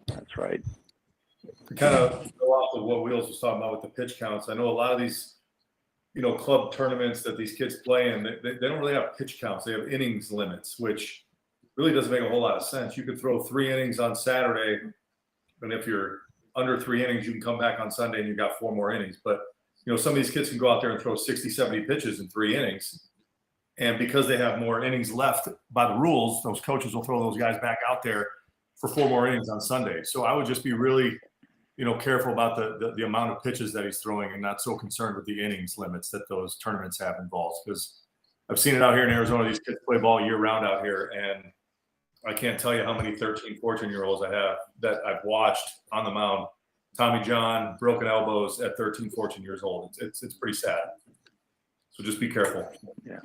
that's right. To kind of go off of what Wheels was talking about with the pitch counts, I know a lot of these, club tournaments that these kids play in, they don't really have pitch counts. They have innings limits, which really doesn't make a whole lot of sense. You could throw 3 innings on Saturday, and if you're under 3 innings, you can come back on Sunday and you've got 4 more innings. But, some of these kids can go out there and throw 60, 70 pitches in 3 innings. And because they have more innings left by the rules, those coaches will throw those guys back out there for 4 more innings on Sunday. So I would just be really, careful about the amount of pitches that he's throwing, and not so concerned with the innings limits that those tournaments have involved. Because I've seen it out here in Arizona. These kids play ball year round out here, and I can't tell you how many 13, 14-year-olds I have that I've watched on the mound. Tommy John, broken elbows at 13, 14 years old. It's pretty sad. So just be careful. Yeah.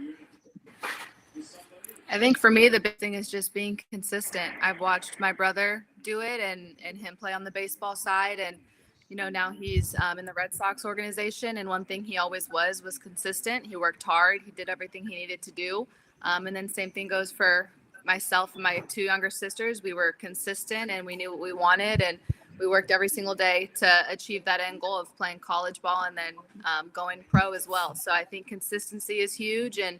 I think for me, the big thing is just being consistent. I've watched my brother do it and him play on the baseball side. And, you know, now he's in the Red Sox organization. And one thing he always was consistent. He worked hard. He did everything he needed to do. And then same thing goes for myself and my two younger sisters. We were consistent and we knew what we wanted. And we worked every single day to achieve that end goal of playing college ball and then going pro as well. So I think consistency is huge, and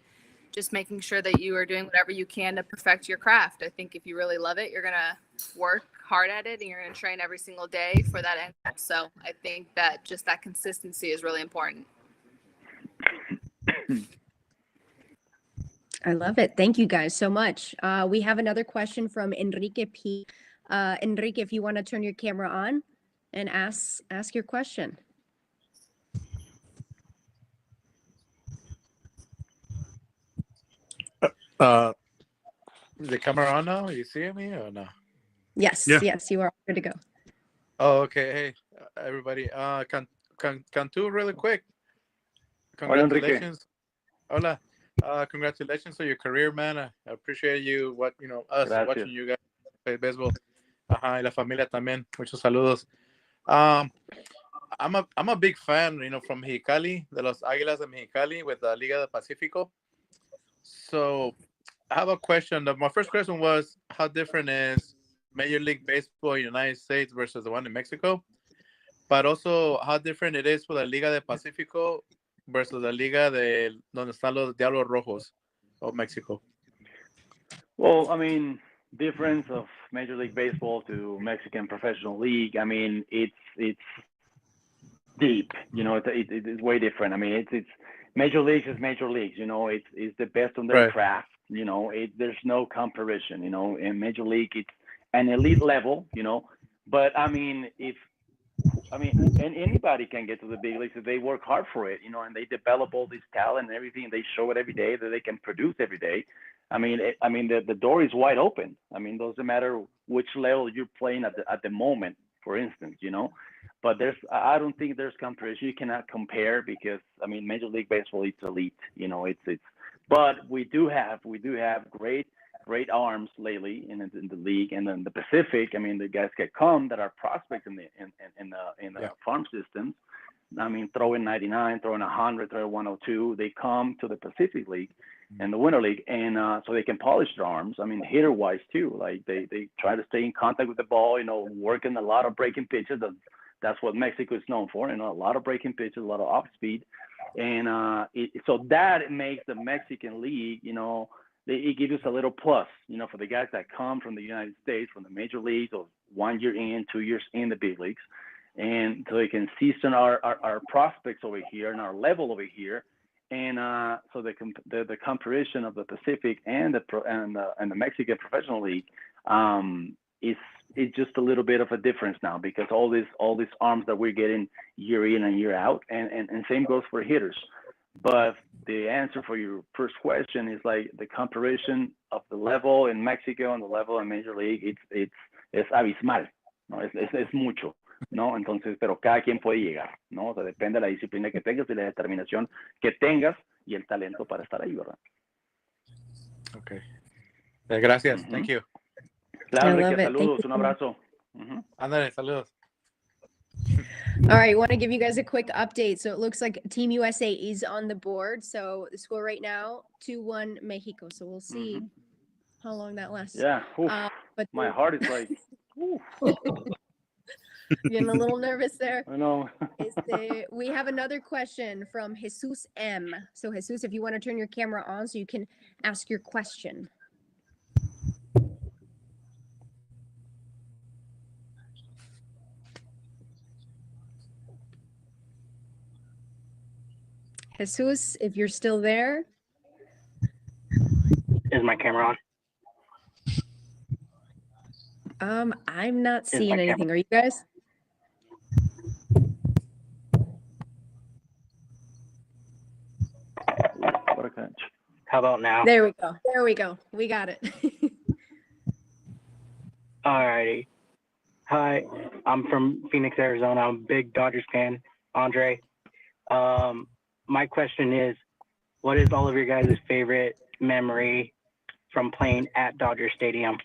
just making sure that you are doing whatever you can to perfect your craft. I think if you really love it, you're going to work hard at it and you're going to train every single day for that end goal. So I think that just that consistency is really important. I love it. Thank you guys so much. We have another question from Enrique P. Enrique, if you want to turn your camera on and ask your question. The camera on now? You see me or no? Yes, Yeah. yes, you are good to go. Oh, okay. Hey, everybody. Cantú, really quick. Hola, Enrique. Congratulations. Hola. Congratulations on your career, man. I appreciate you, us Gracias. watching you guys play baseball. Ajá, y la familia también. Muchos saludos. I'm a big fan, from Mexicali, de los Águilas de Mexicali with the Liga del Pacífico. So I have a question. My first question was, how different is Major League Baseball in the United States versus the one in Mexico? But also, how different it is for the Liga del Pacífico versus the Liga de donde están los Diablos Rojos of Mexico? Well, I mean, difference of Major League Baseball to Mexican Professional League. I mean, it's deep. It's way different. I mean, it's Major Leagues is Major Leagues. It's the best on their Right. craft. There's no comparison. In Major League, it's an elite level. But I mean, and anybody can get to the big leagues if they work hard for it. And they develop all this talent and everything. They show it every day that they can produce every day. I mean, the door is wide open. I mean, doesn't matter which level you're playing at the moment, for instance, But I don't think there's comparison. You cannot compare because I mean, Major League Baseball, it's elite. But we do have great arms lately in the league, and then the Pacific. I mean, the guys that are prospects in the farm systems. I mean, throwing 99, throwing 100, throwing 102. They come to the Pacific League and the Winter League, and so they can polish their arms. I mean, hitter-wise too. Like they try to stay in contact with the ball. Working a lot of breaking pitches. That's what Mexico is known for. A lot of breaking pitches, a lot of off speed, and so that makes the Mexican League. It gives us a little plus. For the guys that come from the United States, from the major leagues, or 1 year in, 2 years in the big leagues. And so they can season our prospects over here and our level over here, and so the comparison of the Pacific and the Mexican Professional League is just a little bit of a difference now, because all these arms that we're getting year in and year out, and same goes for hitters. But the answer for your first question is like the comparison of the level in Mexico and the level in Major League. It's abismal, no, es mucho. ¿No? Entonces, pero cada quien puede llegar, ¿no? O sea, depende de la disciplina que tengas y la determinación que tengas y el talento para estar ahí, ¿verdad? Okay. Gracias. Thank you. Claro, Enrique, saludos, un abrazo. Ándale, saludos. All right, I want to give you guys a quick update. So it looks like Team USA is on the board. So the score right now, 2-1 Mexico. So we'll see how long that lasts. Yeah, but my heart is like, getting a little nervous there. I know. We have another question from Jesus M. So Jesus, if you want to turn your camera on so you can ask your question. Jesus, if you're still there. Is my camera on? I'm not seeing anything. Are you guys? What a catch. How about now? There we go. There we go. We got it. Alrighty. Hi, I'm from Phoenix, Arizona. I'm a big Dodgers fan. Andre, my question is, what is all of your guys' favorite memory from playing at Dodger Stadium?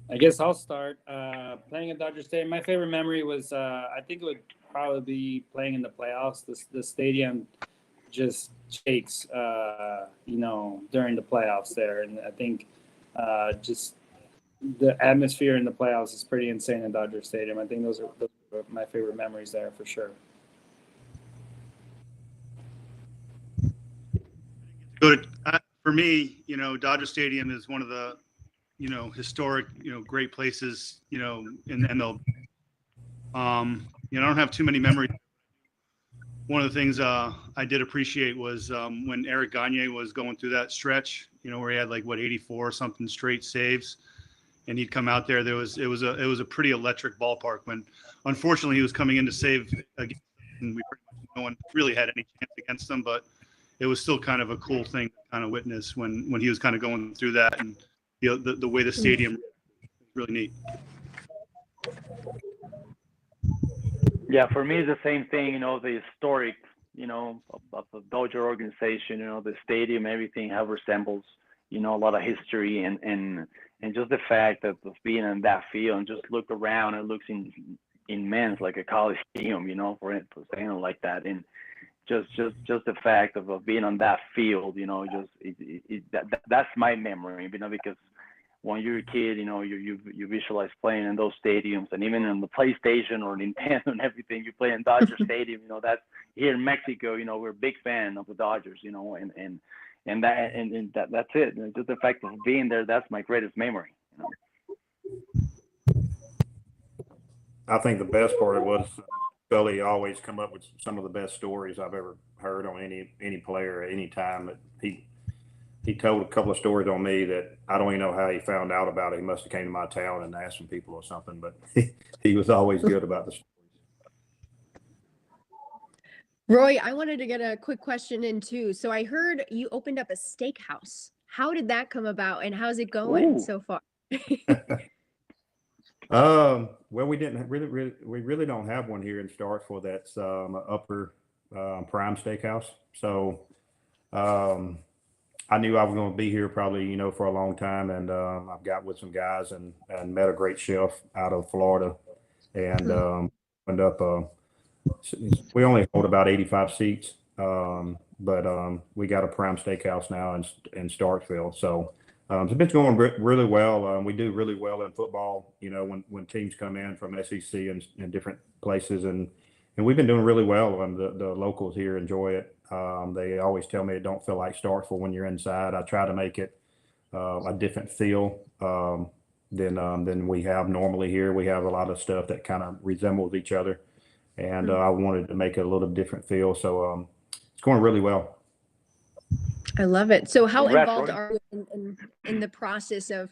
I guess I'll start. Playing at Dodger Stadium, my favorite memory was, I think it would probably be playing in the playoffs. The stadium just shakes, during the playoffs there. And I think just the atmosphere in the playoffs is pretty insane at Dodger Stadium. I think those are my favorite memories there for sure. For me, Dodger Stadium is one of the, historic, great places, in MLB. I don't have too many memories. One of the things I did appreciate was when Eric Gagne was going through that stretch, where he had 84 or something straight saves, and he'd come out there. It was a pretty electric ballpark. When unfortunately he was coming in to save against, and no one really had any chance against them, but it was still kind of a cool thing to kind of witness when he was kind of going through that, and the way the stadium was really neat. Yeah, for me, it's the same thing, the historic, of the Dodger organization, the stadium, everything, how it resembles, a lot of history and just the fact that of being in that field and just look around, it looks immense, like a coliseum, for saying it like that. And just the fact of being on that field, that's my memory, because when you're a kid, you visualize playing in those stadiums, and even in the PlayStation or Nintendo and everything, you play in Dodger Stadium. That's here in Mexico. We're a big fan of the Dodgers. And that's it. Just the fact of being there, that's my greatest memory. I think the best part of it was Scully always come up with some of the best stories I've ever heard on any player at any time. That he told a couple of stories on me that I don't even know how he found out about it. He must have came to my town and asked some people or something, but he was always good about the stories. Roy, I wanted to get a quick question in too. So I heard you opened up a steakhouse. How did that come about, and how's it going so far? Well, we didn't really don't have one here in Starkville that's upper prime steakhouse. So I knew I was going to be here probably, for a long time, and I've got with some guys and met a great chef out of Florida, and opened up. We only hold about 85 seats, but we got a prime steakhouse now in Starkville. So it's been going really well. We do really well in football, when teams come in from SEC and different places, and we've been doing really well. And the locals here enjoy it. They always tell me it don't feel like Starkville when you're inside. I try to make it a different feel than we have normally here. We have a lot of stuff that kind of resembles each other, and I wanted to make it a little different feel. So it's going really well. I love it. So how Congrats, involved Roy. are you in the process of,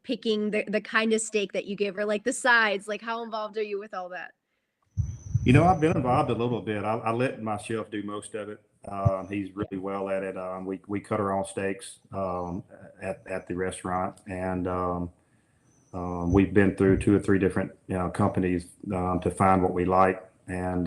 picking the kind of steak that you give, or like the sides? Like, how involved are you with all that? I've been involved a little bit. I let my chef do most of it. He's really well at it. We cut our own steaks at the restaurant, and we've been through 2 or 3 different companies to find what we like. And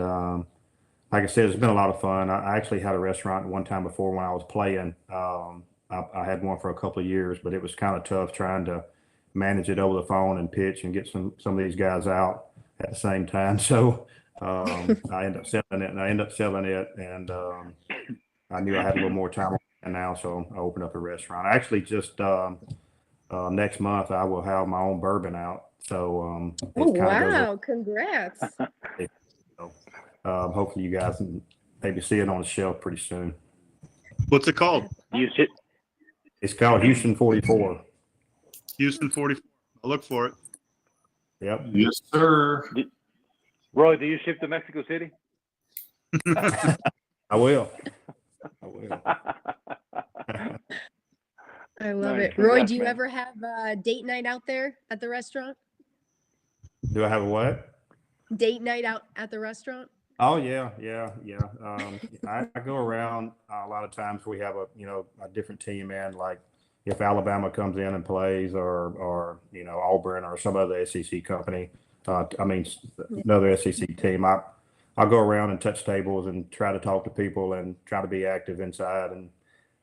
like I said, it's been a lot of fun. I actually had a restaurant one time before when I was playing. I had one for a couple of years, but it was kind of tough trying to manage it over the phone and pitch and get some of these guys out at the same time. So I ended up selling it, and I knew I had a little more time now, so I opened up a restaurant. Actually, just next month I will have my own bourbon out. So wow! Congrats. So, hopefully you guys can maybe see it on the shelf pretty soon. What's it called? It's called Houston 44. Houston 44. I'll look for it. Yep. Yes, sir. Roy, do you ship to Mexico City? I will. I love Nice. it. Roy, Congrats, do you man. ever have a date night out there at the restaurant? Do I have a what? Date night out at the restaurant? Oh yeah. I go around a lot of times. We have a different team in. Like if Alabama comes in and plays, or Auburn or some other SEC company. Another SEC team. I'll go around and touch tables and try to talk to people and try to be active inside. And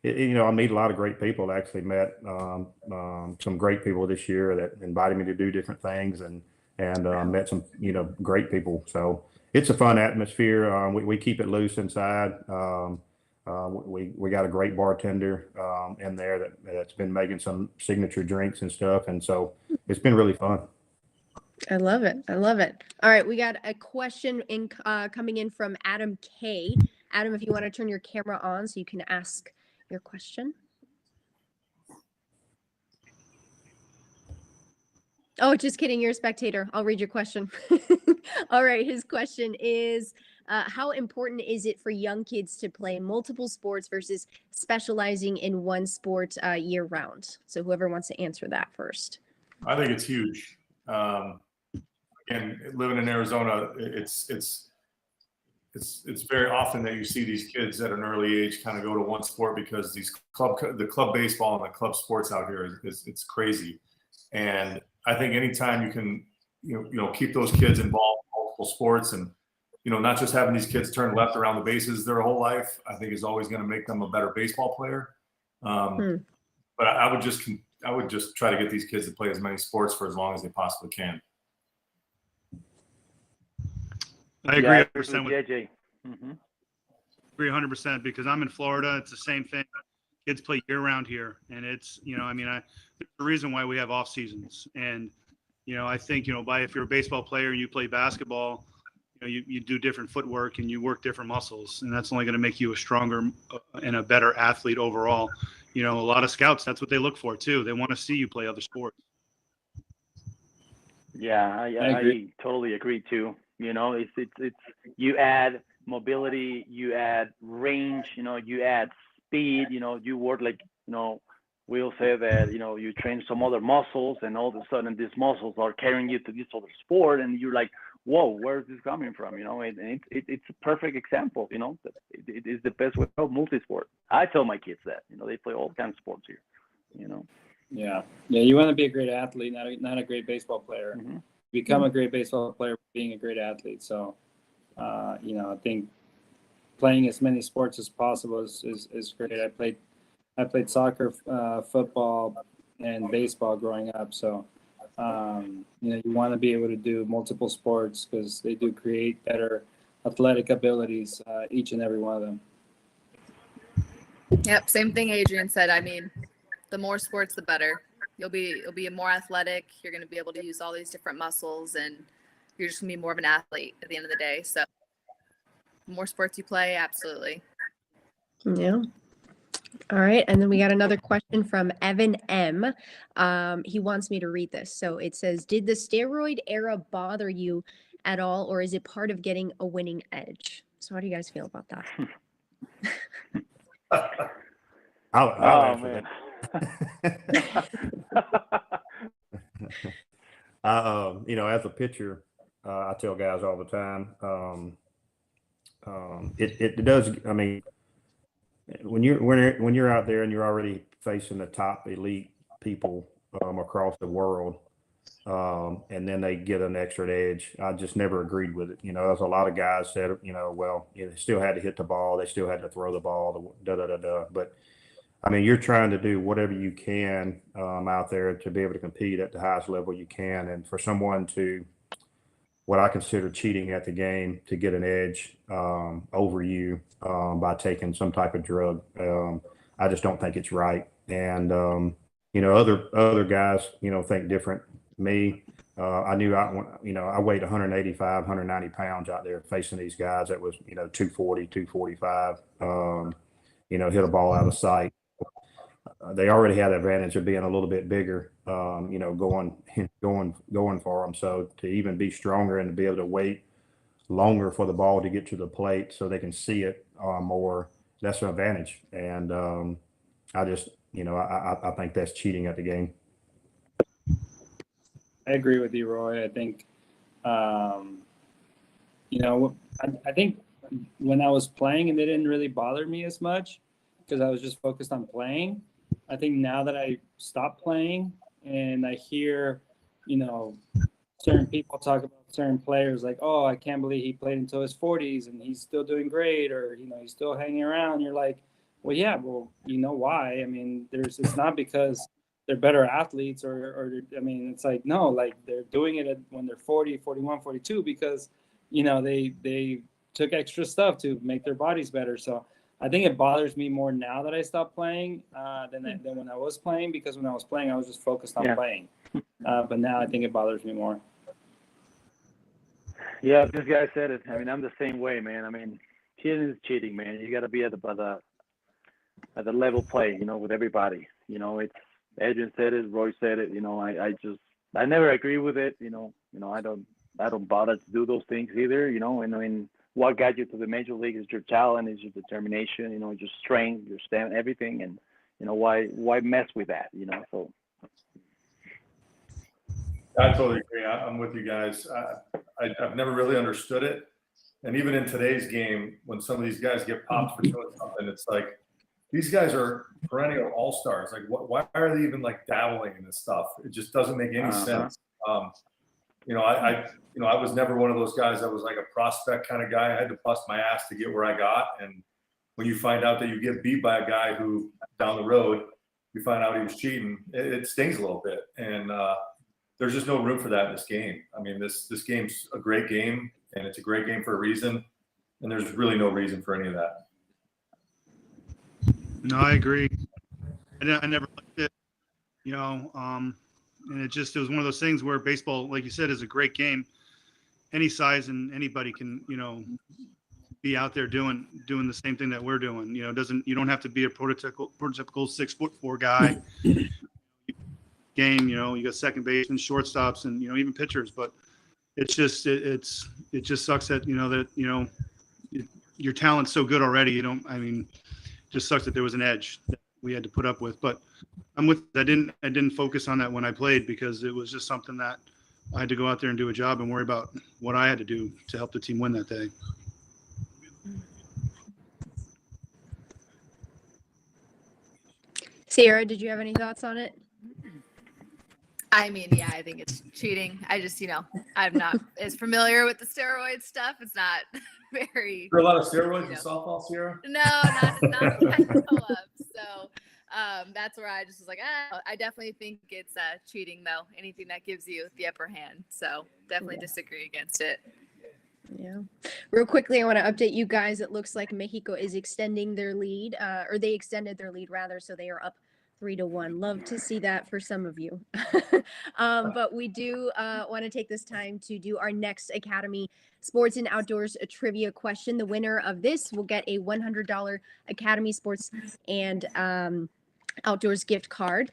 I meet a lot of great people. I actually met some great people this year that invited me to do different things, and met some great people. So it's a fun atmosphere. We keep it loose inside. We got a great bartender in there that's been making some signature drinks and stuff, and so it's been really fun. I love it. I love it. All right, we got a question coming in from Adam K. Adam, if you want to turn your camera on so you can ask your question. Oh, just kidding. You're a spectator. I'll read your question. All right. His question is, how important is it for young kids to play multiple sports versus specializing in one sport year round? So whoever wants to answer that first. I think it's huge. Again, living in Arizona, it's very often that you see these kids at an early age kind of go to one sport, because the club baseball and the club sports out here it's crazy. And I think anytime you can, keep those kids involved in multiple sports, and not just having these kids turn left around the bases their whole life, I think is always going to make them a better baseball player. But I would just try to get these kids to play as many sports for as long as they possibly can. I agree 100% with JJ. Agree 100%, because I'm in Florida. It's the same thing. Kids play year round here, and it's there's a reason why we have off seasons. And I think if you're a baseball player and you play basketball, you do different footwork and you work different muscles, and that's only going to make you a stronger and a better athlete overall. A lot of scouts, that's what they look for too. They want to see you play other sports. Yeah, I totally agree too. It's you add mobility, you add range, you add speed, you work we'll say that, you train some other muscles, and all of a sudden these muscles are carrying you to this other sport, and you're like, whoa, where is this coming from? And it's a perfect example, it is the best way of multi-sport. I tell my kids that, they play all kinds of sports here, Yeah. You want to be a great athlete, not a great baseball player. Mm-hmm. Become a great baseball player being a great athlete. So, I think playing as many sports as possible is great. I played soccer, football, and baseball growing up. So, you want to be able to do multiple sports, because they do create better athletic abilities, each and every one of them. Yep, same thing Adrian said. I mean, the more sports, the better. You'll be more athletic. You're going to be able to use all these different muscles, and you're just going to be more of an athlete at the end of the day. So, the more sports you play, absolutely. Yeah. All right. And then we got another question from Evan M. He wants me to read this. So it says, did the steroid era bother you at all, or is it part of getting a winning edge? So how do you guys feel about that? I'll man. As a pitcher, I tell guys all the time, it does. I mean, when you're out there and you're already facing the top elite people across the world, and then they get an extra edge, I just never agreed with it. There's a lot of guys said, they still had to hit the ball, they still had to throw the ball, But I mean, you're trying to do whatever you can out there to be able to compete at the highest level you can, and for someone to, what I consider cheating at the game, to get an edge over you by taking some type of drug, I just don't think it's right. And other guys think different. Me, I knew I weighed 185, 190 pounds out there facing these guys that was 240, 245. Hit a ball out of sight. They already had the advantage of being a little bit bigger, going for them. So to even be stronger and to be able to wait longer for the ball to get to the plate so they can see it more, that's an advantage. And I just, I think that's cheating at the game. I agree with you, Roy. I think, I think when I was playing, it didn't really bother me as much because I was just focused on playing. I think now that I stopped playing and I hear, certain people talk about certain players like, oh, I can't believe he played until his 40s and he's still doing great, or, he's still hanging around. You're like, well, yeah, well, you know why? I mean, it's not because they're better athletes or it's like, no, like they're doing it when they're 40, 41, 42 because, they took extra stuff to make their bodies better. So I think it bothers me more now that I stopped playing than when I was playing, because when I was playing, I was just focused on playing. But now I think it bothers me more. Yeah, this guy said it. I mean, I'm the same way, man. I mean, cheating is cheating, man. You got to be at the level play, with everybody. It's Adrian said it, Roy said it. I never agree with it. I don't bother to do those things either. And I mean, what got you to the major league is your talent, is your determination. Your strength, your stamina, everything. And why mess with that? So. I totally agree. I'm with you guys. I've never really understood it. And even in today's game, when some of these guys get popped for doing something, it's like, these guys are perennial all-stars. Like, why are they even like dabbling in this stuff? It just doesn't make any sense. I was never one of those guys that was like a prospect kind of guy. I had to bust my ass to get where I got. And when you find out that you get beat by a guy who down the road, you find out he was cheating, it stings a little bit. And, there's just no room for that in this game. I mean, this game's a great game, and it's a great game for a reason, and there's really no reason for any of that. No, I agree. I never liked it, and it was one of those things where baseball, like you said, is a great game. Any size and anybody can, be out there doing the same thing that we're doing. You don't have to be a prototypical 6'4" guy. Game, you got second basemen, shortstops, and even pitchers. But it's just it just sucks that your talent's so good already. Just sucks that there was an edge that we had to put up with. But I didn't focus on that when I played, because it was just something that I had to go out there and do a job and worry about what I had to do to help the team win that day. Sierra, did you have any thoughts on it? I mean, yeah, I think it's cheating. I just, I'm not as familiar with the steroid stuff. It's not very. There are a lot of steroids in softball, Sierra? No, not that I know of. So that's where I just was like, I definitely think it's cheating, though. Anything that gives you the upper hand. So definitely disagree against it. Yeah. Real quickly, I want to update you guys. It looks like Mexico is extending their lead, or they extended their lead rather, so they are up 3-1. Love to see that for some of you. But we do want to take this time to do our next Academy Sports and Outdoors trivia question. The winner of this will get a $100 Academy Sports and Outdoors gift card.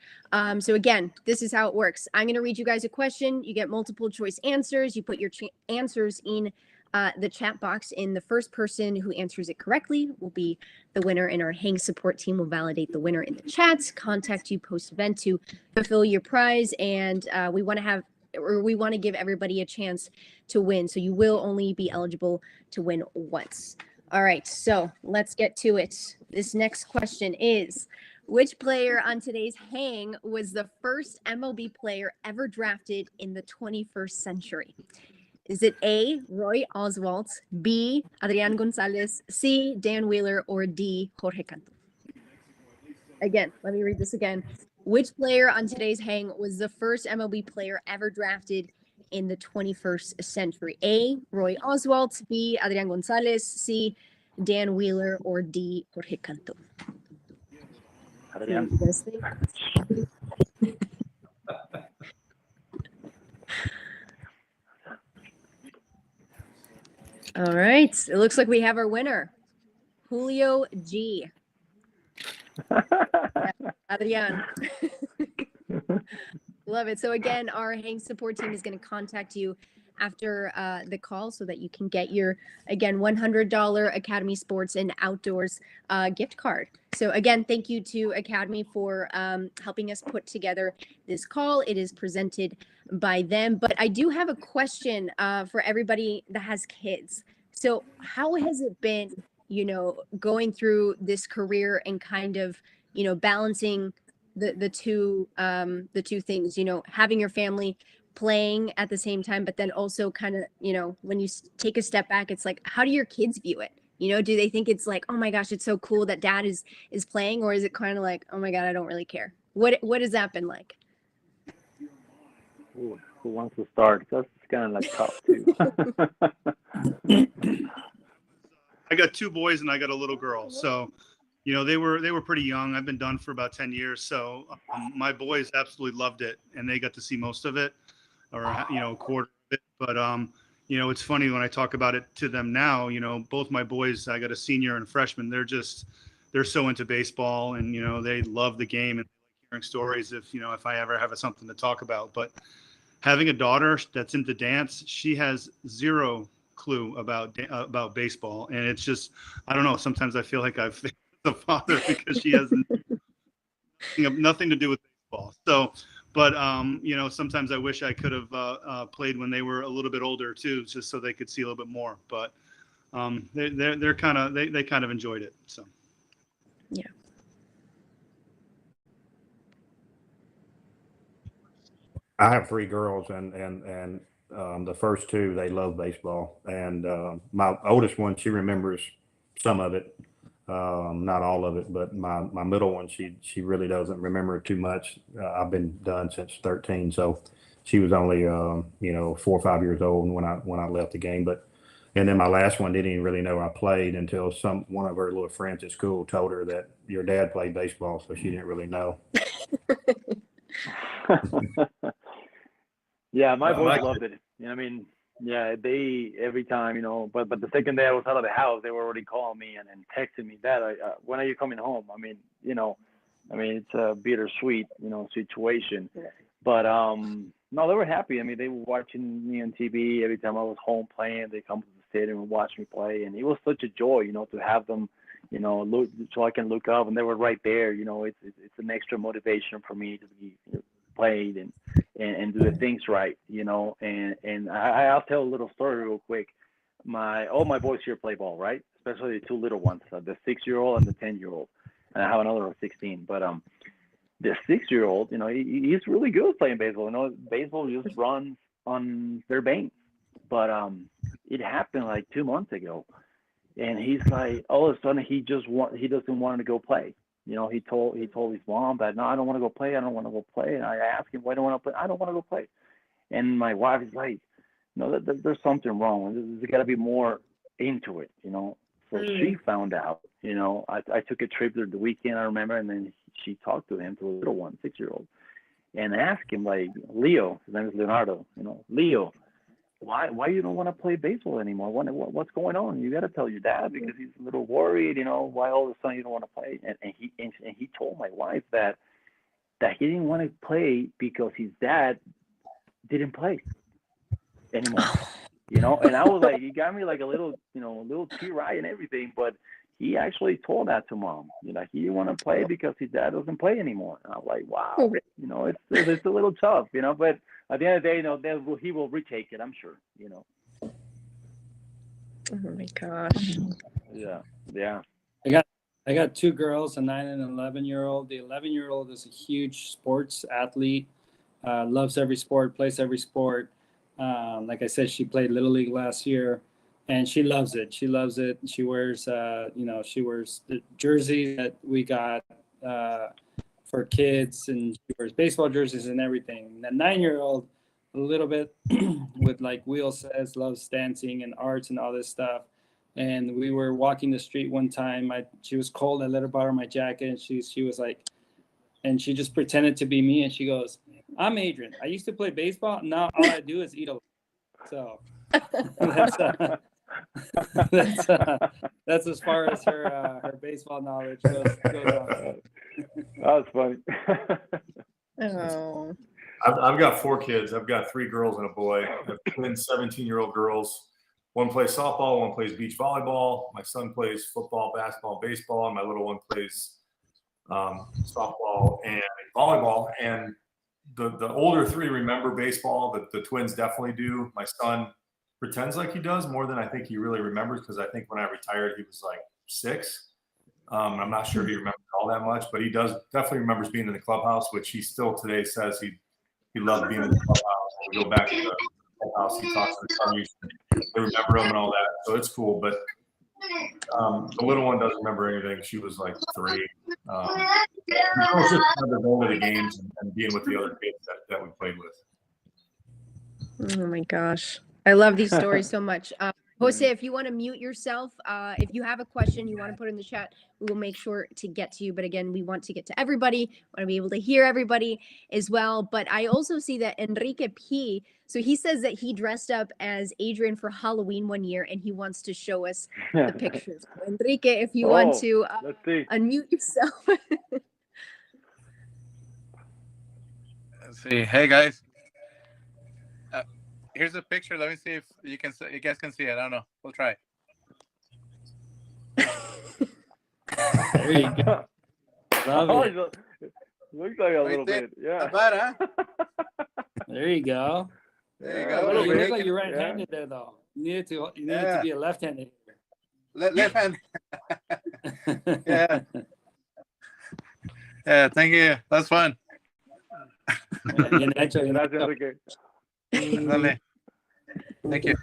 So again, this is how it works. I'm going to read you guys a question. You get multiple choice answers. You put your answers in the chat box, and the first person who answers it correctly will be the winner, and our Hang support team will validate the winner in the chats, contact you post-event to fulfill your prize, and we want to give everybody a chance to win, so you will only be eligible to win once. All right, so let's get to it. This next question is, which player on today's Hang was the first MLB player ever drafted in the 21st century? Is it A, Roy Oswalt, B, Adrián González, C, Dan Wheeler, or D, Jorge Cantu? Again, let me read this again. Which player on today's Hang was the first MLB player ever drafted in the 21st century? A, Roy Oswalt, B, Adrián González, C, Dan Wheeler, or D, Jorge Cantu? Adrián. What do you guys think? All right. It looks like we have our winner, Julio G. Adrián. Love it. So again, our Hang support team is going to contact you after the call so that you can get your, again, $100 Academy Sports and Outdoors gift card. So again, thank you to Academy for helping us put together this call. It is presented by them. But I do have a question for everybody that has kids. So how has it been, going through this career and kind of, balancing the two things, having your family playing at the same time, but then also kind of, when you take a step back, it's like, how do your kids view it? Do they think it's like, oh my gosh, it's so cool that dad is playing, or is it kind of like, oh my God, I don't really care? What has that been like? Ooh, who wants to start? That's kind of like tough too. I got 2 boys and I got a little girl. So, they were pretty young. I've been done for about 10 years. So my boys absolutely loved it, and they got to see most of it, or, a quarter of it. But, it's funny when I talk about it to them now, both my boys, I got a senior and a freshman. They're so into baseball, and, they love the game and hearing stories if I ever have something to talk about. But having a daughter that's into dance, she has zero clue about baseball, and it's just, I don't know, sometimes I feel like I've failed as a father because she has nothing to do with baseball. So, but sometimes I wish I could have played when they were a little bit older too, just so they could see a little bit more. But they kind of enjoyed it. So yeah. I have 3 girls, and the first 2, they love baseball, and my oldest one, she remembers some of it, not all of it, but my middle one, she really doesn't remember too much. I've been done since 13, so she was only 4 or 5 years old when I left the game. And then my last one didn't even really know I played until one of her little friends at school told her that your dad played baseball, so she didn't really know. Yeah, my boys loved it. Yeah, they every time, but the second day I was out of the house, they were already calling me and texting me, Dad, when are you coming home? It's a bittersweet, situation. But no, they were happy. They were watching me on TV every time I was home playing. They come to the stadium and watch me play, and it was such a joy, to have them, look so I can look up, and they were right there. It's an extra motivation for me to be played and do the things right, and I'll tell a little story real quick. All my boys here play ball, right? Especially the 2 little ones, the 6-year-old and the 10-year-old, and I have another one 16. But the 6-year-old, he's really good playing baseball. Baseball just runs on their veins. But it happened like 2 months ago, and he's like, all of a sudden he doesn't want to go play. He told his mom that, no, I don't want to go play. I don't want to go play. And I asked him, why don't you want to play? I don't want to go play. And my wife is like, no, there's something wrong. There's got to be more into it, So she found out, I took a trip the weekend, I remember, and then she talked to him, to a little one, 6-year-old, and asked him, like, Leo, his name is Leonardo, Leo, why you don't want to play baseball anymore? What's going on? You got to tell your dad, because he's a little worried, why all of a sudden you don't want to play? And he told my wife that he didn't want to play because his dad didn't play anymore. And I was like, he got me like a little tear-eye and everything, but he actually told that to mom. He didn't want to play because his dad doesn't play anymore. And I was like, wow, it's a little tough, but at the end of the day, he will retake it, I'm sure, Oh my gosh. Yeah. I got 2 girls, a 9 and an 11-year-old. The 11-year-old is a huge sports athlete, loves every sport, plays every sport. Like I said, she played Little League last year, and she loves it. She loves it. She wears, she wears the jerseys that we got for kids, and she wears baseball jerseys and everything. The 9-year-old, a little bit with, like Will says, loves dancing and arts and all this stuff. And we were walking the street one time. She was cold. I let her borrow my jacket, and she was like, and she just pretended to be me, and she goes, I'm Adrian. I used to play baseball. Now all I do is eat a lot. So that's as far as her baseball knowledge goes on. That's funny. Oh. I've got 4 kids. I've got 3 girls and a boy. I have twin 17-year-old girls. One plays softball, one plays beach volleyball. My son plays football, basketball, baseball, and my little one plays softball and volleyball. And the older 3 remember baseball. The twins definitely do. My son pretends like he does more than I think he really remembers, because I think when I retired, he was like 6. I'm not sure he remembers all that much, but he definitely remembers being in the clubhouse, which he still today says he loved being in the clubhouse. When we go back to the clubhouse, he talks to the coaches, they remember him and all that. So it's cool. But the little one doesn't remember anything. She was like 3. It was just kind of going to the games and being with the other kids that we played with. Oh my gosh. I love these stories so much. Jose, if you want to mute yourself, if you have a question you want to put in the chat, we will make sure to get to you. But again, we want to get to everybody, want to be able to hear everybody as well. But I also see that Enrique P, so he says that he dressed up as Adrian for Halloween one year and he wants to show us the pictures. So Enrique, if you want to unmute yourself. Let's see. Hey, guys. Here's a picture. Let me see if you guys can see it. I don't know. We'll try. There you go. Love it. Looks like a little bit. Yeah. Not bad, huh? There you go. There you go. You look like you're right-handed there, though. You needed to be a left-handed. Left hand. Yeah. Yeah. Thank you. That's fun. Thank you.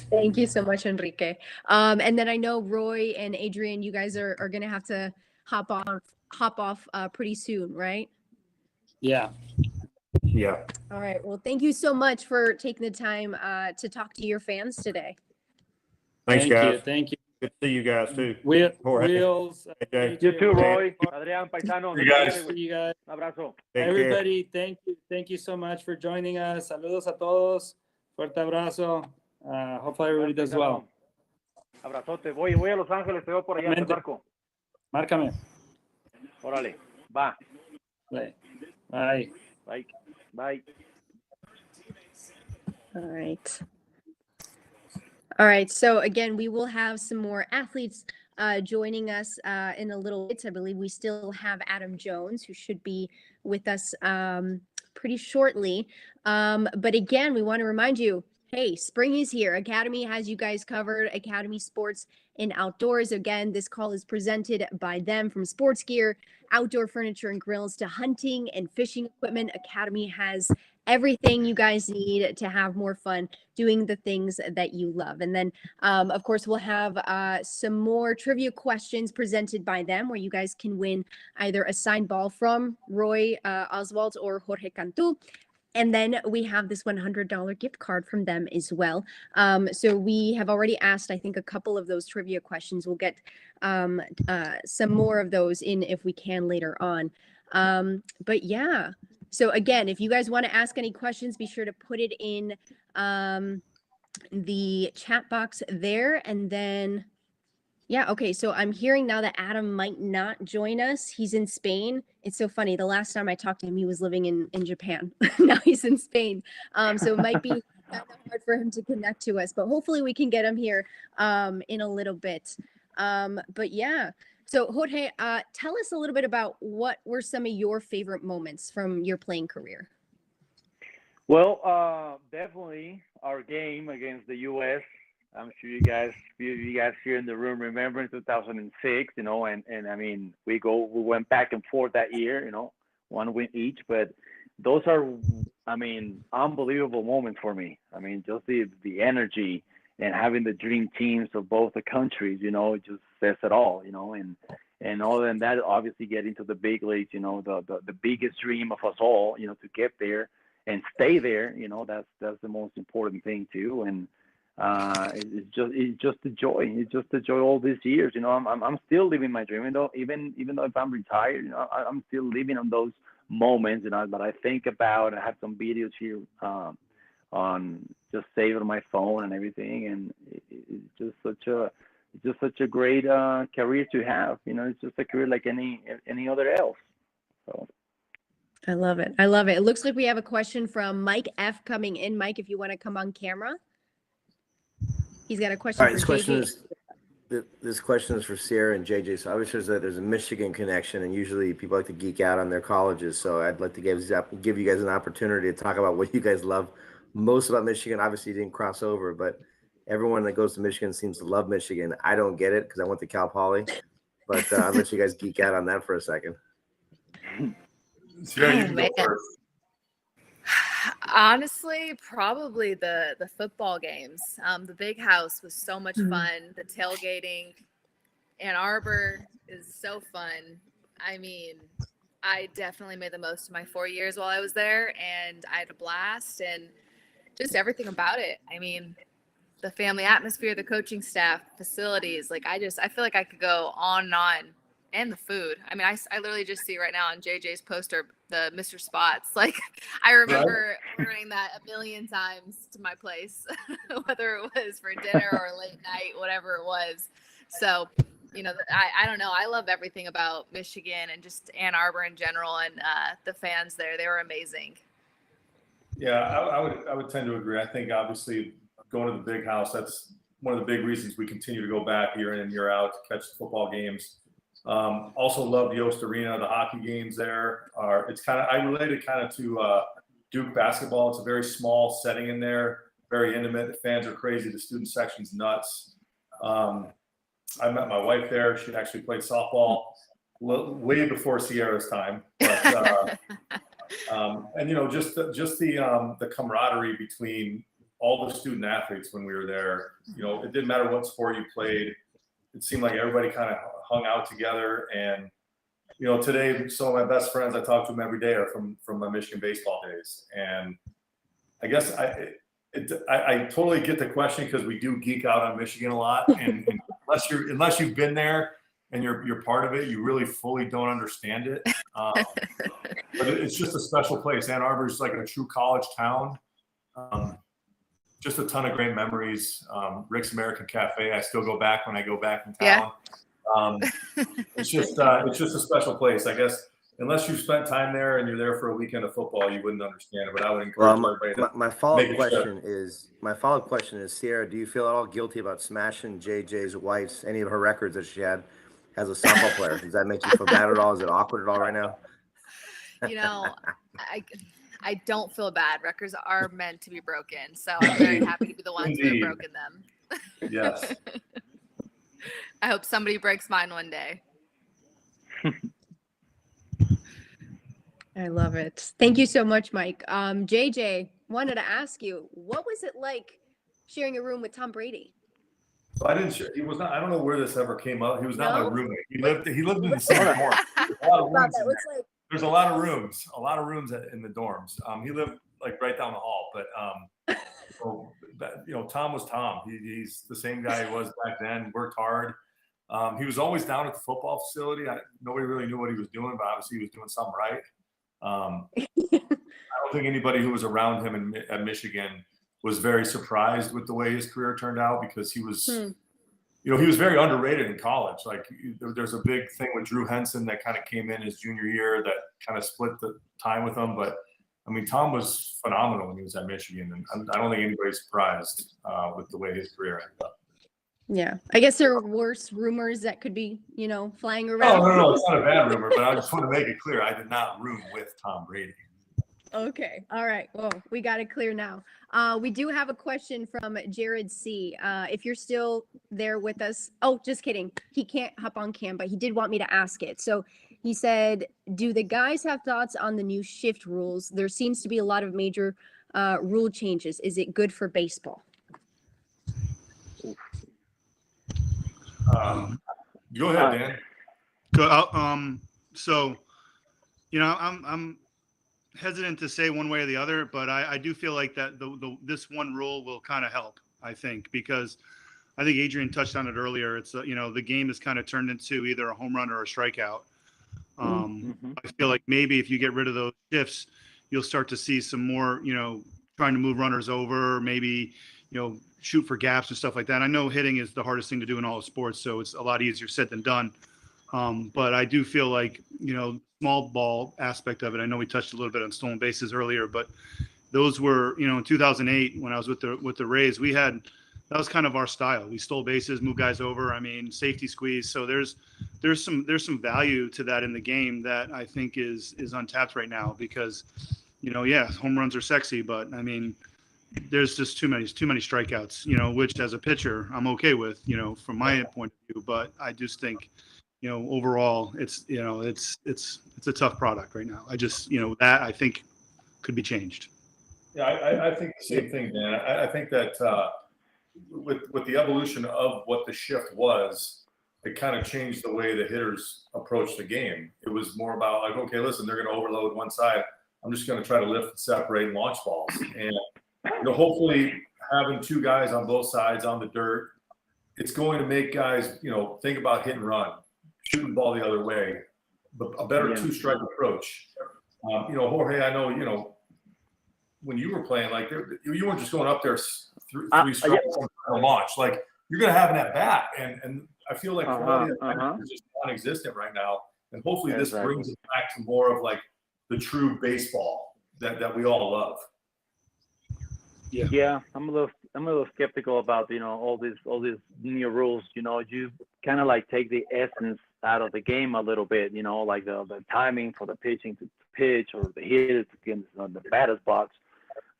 Thank you so much, Enrique. And then I know Roy and Adrian, you guys are going to have to hop off pretty soon, right? Yeah. Yeah. All right. Well, thank you so much for taking the time to talk to your fans today. Thanks, guys. Thank you. Good to see you guys too. Wheels. AJ. You too, Roy. Adrián, paisano. You guys. See you guys. Un abrazo. Everybody, thank you. Thank you so much for joining us. Saludos a todos. Fuerte abrazo. Hopefully everybody does well. Abrazote. Voy a Los Ángeles, te veo por allá, te marco. Márcame. Órale. Va. Bye. Bye. Bye. All right. So again, we will have some more athletes joining us in a little bit. I believe we still have Adam Jones, who should be with us pretty shortly. But again, we want to remind you, hey, spring is here. Academy has you guys covered. Academy Sports and Outdoors. Again, this call is presented by them, from sports gear, outdoor furniture and grills, to hunting and fishing equipment. Academy has everything you guys need to have more fun doing the things that you love. And then, of course, we'll have some more trivia questions presented by them, where you guys can win either a signed ball from Roy Oswalt or Jorge Cantu. And then we have this $100 gift card from them as well. So we have already asked, I think, a couple of those trivia questions. We'll get some more of those in if we can later on. But yeah, so again, if you guys want to ask any questions, be sure to put it in the chat box there. And then, yeah, okay, so I'm hearing now that Adam might not join us. He's in Spain. It's so funny. The last time I talked to him, he was living in Japan. Now he's in Spain. So it might be kind of hard for him to connect to us, but hopefully we can get him here in a little bit. But yeah, so Jorge, tell us a little bit about what were some of your favorite moments from your playing career. Well, definitely our game against the U.S. I'm sure you guys here in the room remember in 2006, and I mean, we went back and forth that year, one win each, but those are, I mean, unbelievable moments for me. I mean, just the energy and having the dream teams of both the countries, it just says it all, and other than that, obviously getting to the big leagues, the biggest dream of us all, to get there and stay there, that's the most important thing too. And it's just a joy. It's just a joy all these years. I'm still living my dream. Even though if I'm retired, I'm still living on those moments. That I think about. I have some videos here on just saved on my phone and everything. And it's just such a great career to have. It's just a career like any other else. So. I love it. I love it. It looks like we have a question from Mike F coming in. Mike, if you want to come on camera. He's got a question All right, for this question is for Sierra and JJ. So obviously there's a Michigan connection, and usually people like to geek out on their colleges. So I'd like to give you guys an opportunity to talk about what you guys love most about Michigan. Obviously you didn't cross over, but everyone that goes to Michigan seems to love Michigan. I don't get it because I went to Cal Poly, but I'll let you guys geek out on that for a second. Sierra, you can go first. Honestly, probably the football games. The Big House was so much fun. The tailgating, Ann Arbor is so fun. I mean, I definitely made the most of my 4 years while I was there, and I had a blast, and just everything about it. I mean, the family atmosphere, the coaching staff, facilities. Like I feel like I could go on and on. And the food. I mean, I literally just see right now on JJ's poster the Mr. Spots. Like I remember ordering that a million times to my place, whether it was for dinner or late night, whatever it was. So, you know, I don't know. I love everything about Michigan and just Ann Arbor in general, and the fans there. They were amazing. Yeah, I would tend to agree. I think obviously going to the Big House, that's one of the big reasons we continue to go back year in and year out to catch the football games. Also love Yost Arena. The hockey games there are, I relate it kind of to Duke basketball. It's a very small setting in there, very intimate. The fans are crazy. The student section's nuts. I met my wife there. She actually played softball way before Sierra's time. But, and, you know, just the camaraderie between all the student athletes when we were there. You know, it didn't matter what sport you played. It seemed like everybody kind of hung out together. And, you know, today, some of my best friends, I talk to them every day, are from my Michigan baseball days. And I guess I totally get the question, because we do geek out on Michigan a lot. And unless you've been there and you're part of it, you really fully don't understand it. But it's just a special place. Ann Arbor is like a true college town. Just a ton of great memories. Rick's American Cafe, I still go back when I go back in town. It's just a special place. I guess unless you've spent time there and you're there for a weekend of football, you wouldn't understand it. But I would encourage everybody. My follow-up question is, Sierra, do you feel at all guilty about smashing JJ's wife's, any of her records that she had as a softball player? Does that make you feel bad at all? Is it awkward at all right now? You know, I don't feel bad. Records are meant to be broken, so I'm very happy to be the ones who have broken them. Yes. I hope somebody breaks mine one day. I love it. Thank you so much, Mike. JJ, wanted to ask you, what was it like sharing a room with Tom Brady? So I didn't share. He was not. I don't know where this ever came up. He was not my roommate. He lived in the same dorm. There's a lot of rooms in the dorms. He lived like right down the hall, but you know, Tom was Tom. He's the same guy he was back then. Worked hard. He was always down at the football facility. Nobody really knew what he was doing, but obviously he was doing something right. I don't think anybody who was around him at Michigan was very surprised with the way his career turned out, because he was, you know, he was very underrated in college. Like there's a big thing with Drew Henson that kind of came in his junior year that kind of split the time with him. But I mean, Tom was phenomenal when he was at Michigan, and I don't think anybody's surprised with the way his career ended up. Yeah, I guess there are worse rumors that could be, you know, flying around. No, it's not a bad rumor, but I just want to make it clear, I did not room with Tom Brady. Okay, all right. Well, we got it clear now. We do have a question from Jared C. If you're still there with us. Oh, just kidding. He can't hop on cam, but he did want me to ask it. So he said, do the guys have thoughts on the new shift rules? There seems to be a lot of major rule changes. Is it good for baseball? Go ahead, Dan. Good. So, you know, I'm hesitant to say one way or the other, but I do feel like that this one rule will kind of help, I think, because I think Adrian touched on it earlier. It's, you know, the game is kind of turned into either a home run or a strikeout. I feel like maybe if you get rid of those shifts, you'll start to see some more, you know, trying to move runners over, maybe, you know, shoot for gaps and stuff like that. I know hitting is the hardest thing to do in all of sports, so it's a lot easier said than done. But I do feel like, small ball aspect of it. I know we touched a little bit on stolen bases earlier, but those were, in 2008 when I was with the Rays, that was kind of our style. We stole bases, moved guys over. I mean, safety squeeze. So there's some value to that in the game that I think is untapped right now because, home runs are sexy, but I mean, there's just too many strikeouts, which as a pitcher I'm okay with, from my point of view. But I just think, overall it's a tough product right now. I just, that I think could be changed. Yeah, I think the same thing, Dan. I think that with the evolution of what the shift was, it kind of changed the way the hitters approached the game. It was more about like, okay, listen, they're going to overload one side. I'm just going to try to lift and separate and launch balls. And hopefully having two guys on both sides on the dirt, it's going to make guys, think about hit and run, shooting the ball the other way, but a better two-strike approach. Jorge, I know, when you were playing, like you weren't just going up there three strikes and launch. Like you're going to have an at bat, and I feel like quality is just non-existent right now. And hopefully this brings it back to more of like the true baseball that we all love. Yeah, I'm a little skeptical about all these new rules. You kind of like take the essence out of the game a little bit. Like the timing for the pitching to pitch or the hitters against the batter's box.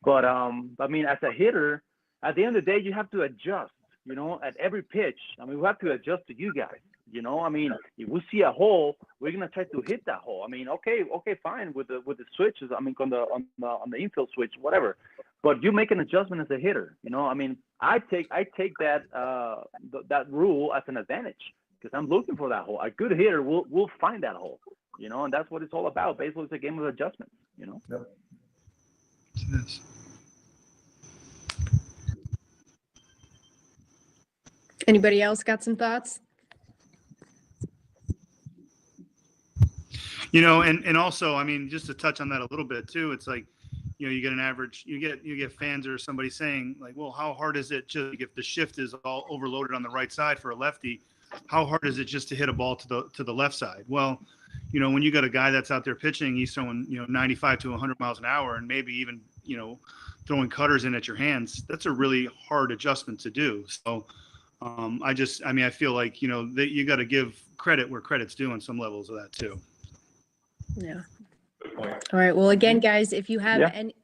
But I mean, as a hitter, at the end of the day, you have to adjust. At every pitch. I mean, we have to adjust to you guys. I mean, if we see a hole, we're gonna try to hit that hole. I mean, okay, fine with the switches. I mean, on the infield switch, whatever. But you make an adjustment as a hitter. I mean, I take that that rule as an advantage because I'm looking for that hole. A good hitter will find that hole. And that's what it's all about. Baseball is a game of adjustments. Yep. Yes. Anybody else got some thoughts? And also, I mean, just to touch on that a little bit too, it's like, you get an average, you get fans or somebody saying like, well, how hard is it to, if the shift is all overloaded on the right side for a lefty, how hard is it just to hit a ball to the left side? Well, when you got a guy that's out there pitching, he's throwing, 95 to 100 miles an hour and maybe even, throwing cutters in at your hands. That's a really hard adjustment to do. So, I feel like, that you got to give credit where credit's due on some levels of that too. Yeah. Good point. All right. Well, again, guys, if you have any,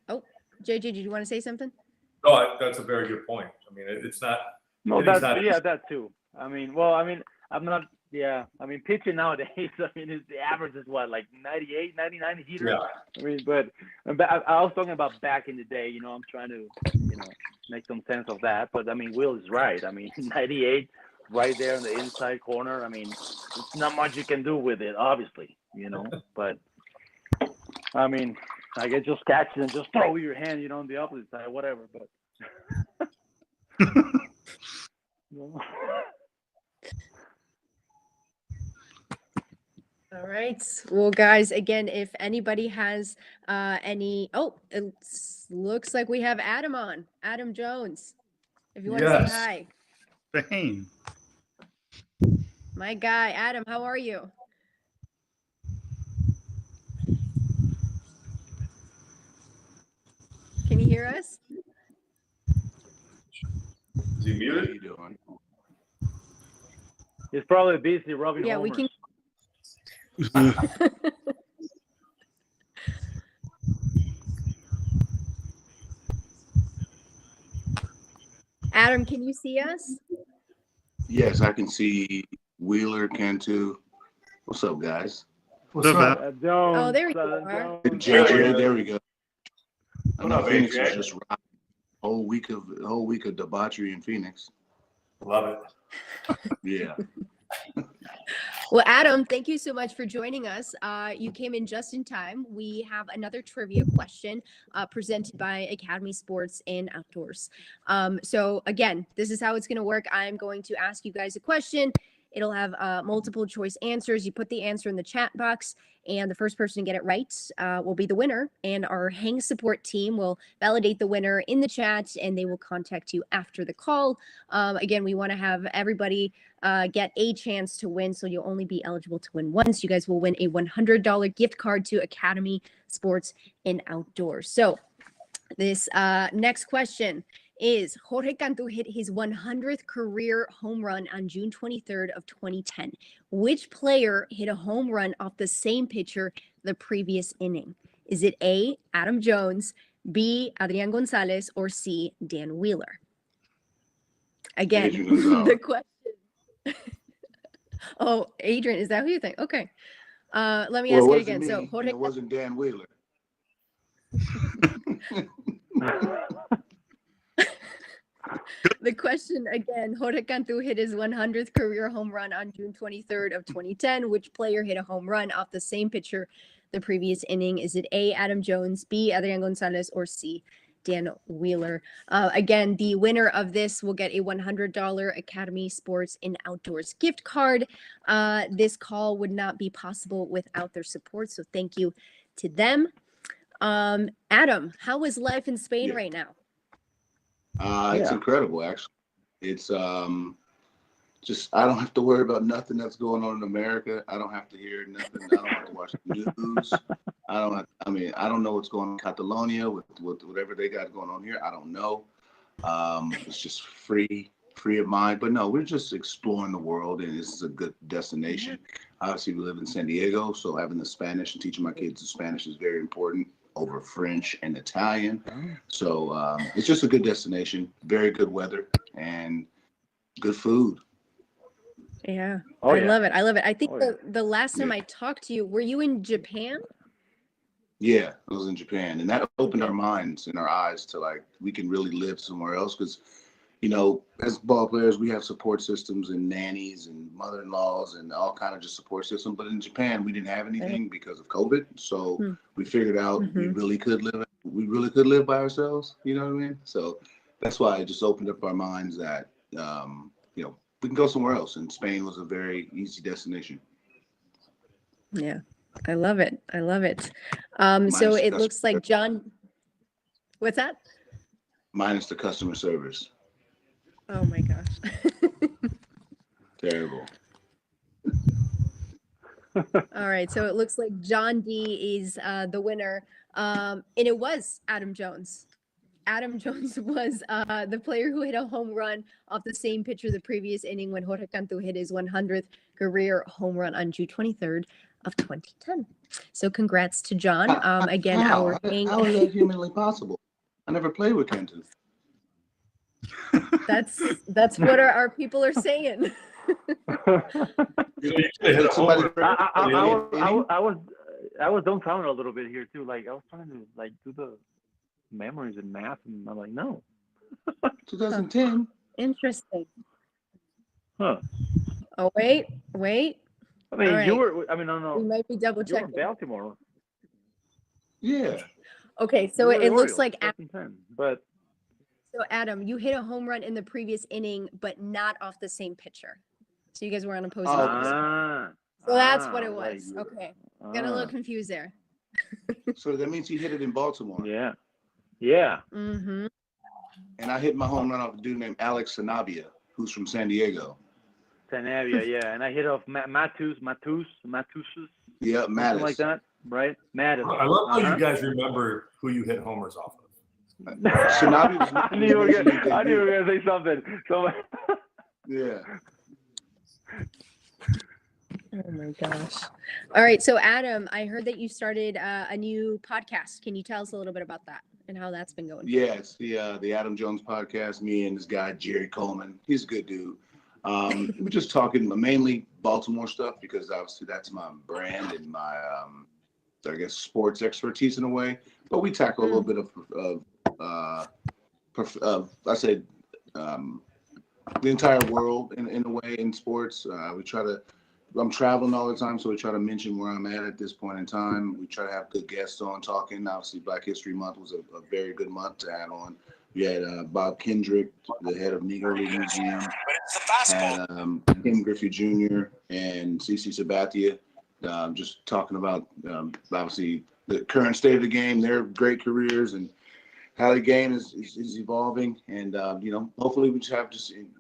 JJ, did you want to say something? No, that's a very good point. I mean, it's not. No, that too. I mean, I'm not. Yeah, I mean, pitching nowadays. I mean, the average is what, like 98, 99 heaters. Yeah. I mean, but I was talking about back in the day. I'm trying to, make some sense of that. But I mean, Will is right. I mean, 98, right there in the inside corner. I mean, it's not much you can do with it, obviously. But I mean, I guess just catch it and just throw your hand, on the opposite side, whatever. But. All right. Well, guys, again, if anybody has any, it looks like we have Adam on, Adam Jones. If you want to say hi. Same. My guy, Adam, how are you? Can you hear us? Is he muted? How you doing? He's probably busy rubbing Yeah, homers. we can. Adam, can you see us? Yes, I can see Wheeler, Cantu. What's up, guys? What's up? Jones, Oh, there you are. JJ, there we go. I What know up, Phoenix Adrián? is just rocking. Whole week of debauchery in Phoenix. Love it. Yeah. Well, Adam, thank you so much for joining us. You came in just in time. We have another trivia question presented by Academy Sports and Outdoors. So again, this is how it's going to work. I'm going to ask you guys a question. It'll have multiple choice answers. You put the answer in the chat box, and the first person to get it right will be the winner. And our Hang support team will validate the winner in the chat, and they will contact you after the call. Again, we want to have everybody get a chance to win, so you'll only be eligible to win once. You guys will win a $100 gift card to Academy Sports and Outdoors. So this next question is, Jorge Cantu hit his 100th career home run on June 23rd of 2010. Which player hit a home run off the same pitcher the previous inning? Is it A, Adam Jones, B, Adrián González, or C, Dan Wheeler? Again, the question. Oh, Adrian, is that who you think? Okay. Let me ask it again. So Jorge, it wasn't Dan Wheeler. the question again, Jorge Cantu hit his 100th career home run on June 23rd of 2010. Which player hit a home run off the same pitcher the previous inning? Is it A, Adam Jones, B, Adrián González, or C, Dan Wheeler? Again, the winner of this will get a $100 Academy Sports and Outdoors gift card. This call would not be possible without their support, so thank you to them. Adam, how is life in Spain right now? It's incredible, actually. It's just, I don't have to worry about nothing that's going on in America. I don't have to hear nothing. I don't have to watch the news. I don't know what's going on in Catalonia with whatever they got going on here. I don't know. It's just free of mind. But no, we're just exploring the world, and this is a good destination. Obviously, we live in San Diego, so having the Spanish and teaching my kids the Spanish is very important over French and Italian. So it's just a good destination, very good weather, and good food. Yeah. I love it. I love it. I think the last time I talked to you, were you in Japan? Yeah, I was in Japan, and that opened our minds and our eyes to, like, we can really live somewhere else, because, you know, as ball players, we have support systems and nannies and mother-in-laws and all kind of just support systems. But in Japan, we didn't have anything because of COVID. So we figured out we really could live by ourselves. You know what I mean? So that's why it just opened up our minds that, you know, we can go somewhere else. And Spain was a very easy destination. Yeah, I love it. I love it. So it looks like John, what's that? Minus the customer service. Oh my gosh. Terrible. All right, so it looks like John D is the winner, and it was Adam Jones. Adam Jones was the player who hit a home run off the same pitcher the previous inning when Jorge Cantu hit his 100th career home run on June 23rd of 2010. So congrats to John. Again, how is that humanly possible? I never played with Cantu. That's what our people are saying. I was dumbfounded a little bit here too. Like, I was trying to do the memories and math, and I'm like, no. 2010. Interesting. Huh. Oh, wait. I mean, right. No. We might be double You were checking. in Baltimore. Yeah. Okay, so it looks like 2010, but. So Adam, you hit a home run in the previous inning, but not off the same pitcher. So you guys were on opposing teams. So that's what it was. Okay. Got a little confused there. So that means he hit it in Baltimore. Yeah. Yeah. Mm-hmm. And I hit my home run off a dude named Alex Sanabia, who's from San Diego. Sanabia, yeah. And I hit off Matus. Yeah, Mattis. Something like that, right? Mattis. I love how you guys remember who you hit homers off of. I knew you were gonna say something. Yeah. Oh my gosh. All right. So Adam, I heard that you started a new podcast. Can you tell us a little bit about that and how that's been going? Yeah, it's the Adam Jones podcast. Me and this guy, Jerry Coleman. He's a good dude. We're just talking mainly Baltimore stuff, because obviously that's my brand and my, I guess, sports expertise in a way. But we tackle a little bit of I said the entire world in a way in sports. I'm traveling all the time, so we try to mention where I'm at this point in time. We try to have good guests on talking. Obviously, Black History Month was a very good month to add on. We had Bob Kendrick, the head of Negro League Museum. had Kim Griffey Jr. and CeCe Sabathia, just talking about obviously the current state of the game, their great careers, and how the game is evolving. And hopefully we just have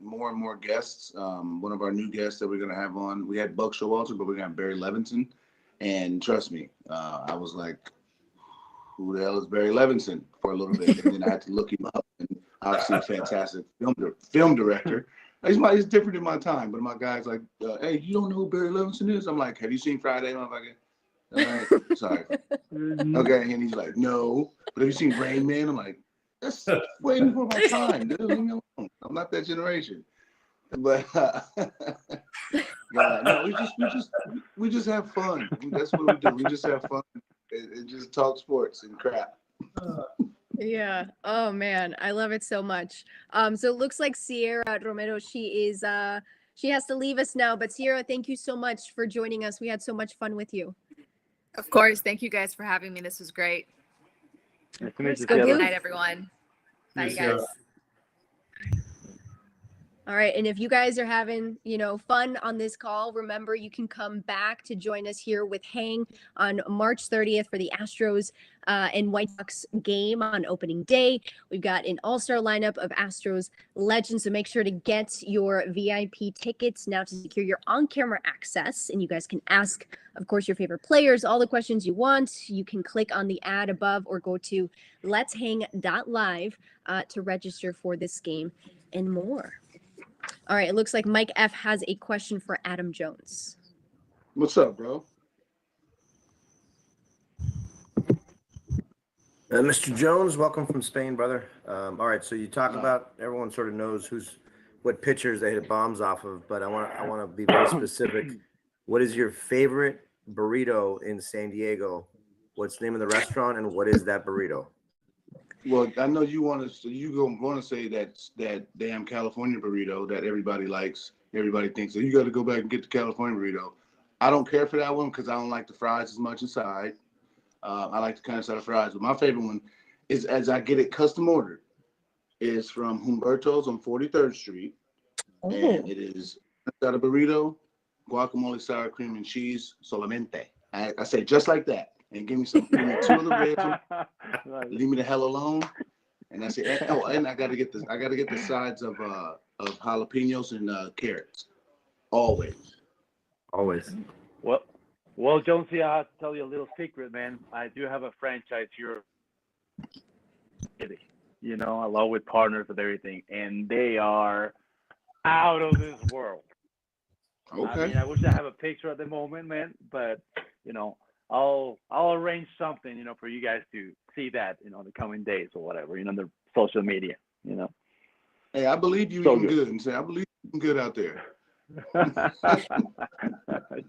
more and more guests. One of our new guests that we're going to have on, we had Buck Showalter, but we're going to have Barry Levinson. And trust me, I was like, who the hell is Barry Levinson for a little bit? And then I had to look him up. And obviously a fantastic film director. He's different in my time, but my guy's like, hey, you don't know who Barry Levinson is? I'm like, have you seen Friday, motherfucker? All right, sorry. Okay, and he's like, no. But have you seen Rain Man? I'm like, that's waiting for my time, dude. Leave me alone. I'm not that generation. But no, we just have fun. That's what we do. We just have fun and just talk sports and crap. Yeah. Oh man, I love it so much. So it looks like Sierra Romero, she has to leave us now. But Sierra, thank you so much for joining us. We had so much fun with you. Of course. Thank you guys for having me. This was great. Nice to meet you, Good Sierra. night, everyone. Bye, Yes, guys. Sierra. All right. And if you guys are having, fun on this call, remember you can come back to join us here with Hang on March 30th for the Astros and White Sox game on opening day. We've got an all-star lineup of Astros legends, so make sure to get your VIP tickets now to secure your on-camera access. And you guys can ask, of course, your favorite players, all the questions you want. You can click on the ad above or go to let'shang.live to register for this game and more. All right, it looks like Mike F has a question for Adam Jones. What's up, bro? Mr. Jones, welcome from Spain, brother. All right, so you talk about, everyone sort of knows what pitchers they hit bombs off of, but I want to be very specific. What is your favorite burrito in San Diego? What's the name of the restaurant, and what is that burrito? Well, I know you want to say that damn California burrito that everybody likes. Everybody thinks that you got to go back and get the California burrito. I don't care for that one because I don't like the fries as much inside. I like the kind of side of fries, but my favorite one is, as I get it custom ordered, is from Humberto's on 43rd Street, and it is got a burrito, guacamole, sour cream, and cheese solamente. I say just like that. And give me two of the ribs. Leave me the hell alone. And that's it. And I gotta get the sides of jalapenos and carrots. Always. Well, Jonesy, I have to tell you a little secret, man. I do have a franchise here. Along with partners and everything, and they are out of this world. Okay. I mean, I wish I have a picture at the moment, man, but I'll arrange something, for you guys to see that, the coming days or whatever, the social media, Hey, I believe you eating good. And say, I believe you eating good out there.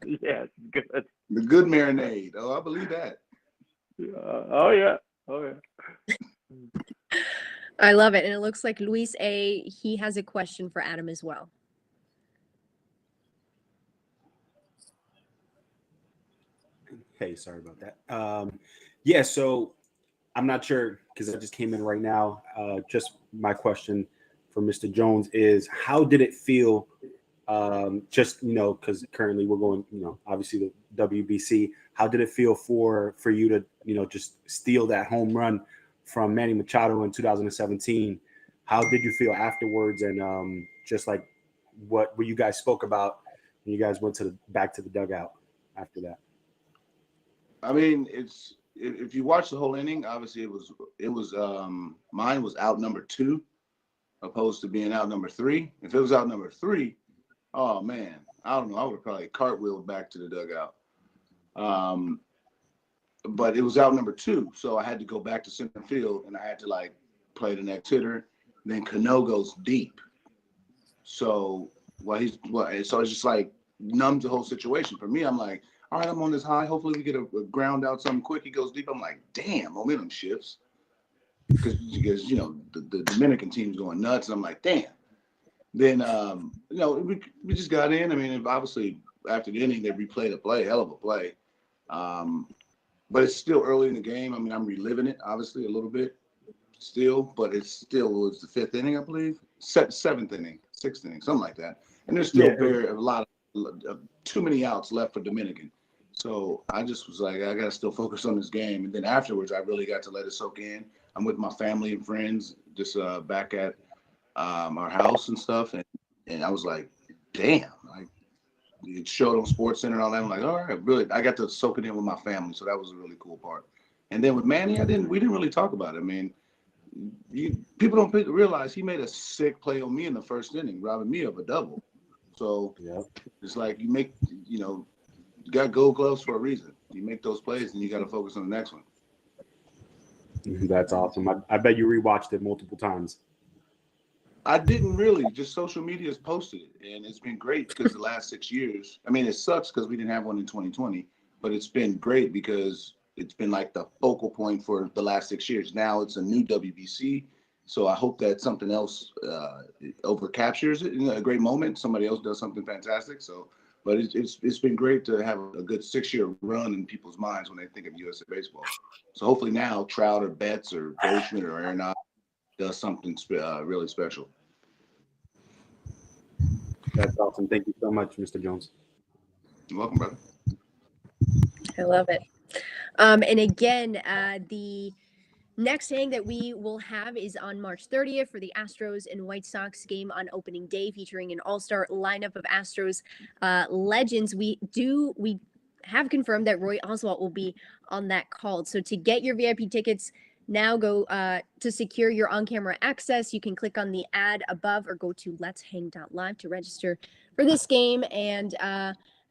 Yes, good. The good marinade. Oh, I believe that. Oh yeah. I love it. And it looks like Luis A, he has a question for Adam as well. Hey, sorry about that. Yeah, so I'm not sure because I just came in right now. Just my question for Mr. Jones is, how did it feel? Because currently we're going, obviously the WBC. How did it feel for you to, just steal that home run from Manny Machado in 2017? How did you feel afterwards? And just like what you guys spoke about when you guys went back to the dugout after that? I mean, if you watch the whole inning, obviously it was mine was out number 2 opposed to being out number 3. If it was out number 3, oh man, I don't know, I would have probably cartwheeled back to the dugout. But it was out number 2, so I had to go back to center field and I had to play the next hitter. Then Cano goes deep, so so it's just numbs the whole situation for me. I'm like, all right, I'm on this high. Hopefully we get a ground out something quick. He goes deep. I'm like, damn, momentum shifts. Because the Dominican team's going nuts. And I'm like, damn. Then, we just got in. I mean, obviously, after the inning, they replayed a play, hell of a play. But it's still early in the game. I mean, I'm reliving it, obviously, a little bit still. But it still was the 5th inning, I believe. 7th inning. 6th inning, something like that. And there's still a lot of too many outs left for Dominican. So I just was like, I got to still focus on this game. And then afterwards, I really got to let it soak in. I'm with my family and friends just back at our house and stuff. And I was like, damn, like it showed on SportsCenter and all that. I'm like, all right, really, I got to soak it in with my family. So that was a really cool part. And then with Manny, we didn't really talk about it. I mean, people don't realize he made a sick play on me in the 1st inning, robbing me of a double. So it's like you got gold gloves for a reason. You make those plays and you got to focus on the next one. That's awesome. I bet you rewatched it multiple times. I didn't really. Just social media has posted it, and it's been great because the last 6 years. I mean, it sucks because we didn't have one in 2020, but it's been great because it's been like the focal point for the last 6 years. Now it's a new WBC, so I hope that something else over captures it in a great moment. Somebody else does something fantastic. So, but it's been great to have a good 6-year run in people's minds when they think of USA baseball. So hopefully now Trout or Betts or Goldschmidt or Arenado does something really special. That's awesome. Thank you so much, Mr. Jones. You're welcome, brother. I love it. And again, the next hang that we will have is on March 30th for the Astros and White Sox game on opening day, featuring an all-star lineup of Astros legends. We have confirmed that Roy Oswalt will be on that call. So to get your VIP tickets, now go to secure your on-camera access. You can click on the ad above or go to let'shang.live to register for this game and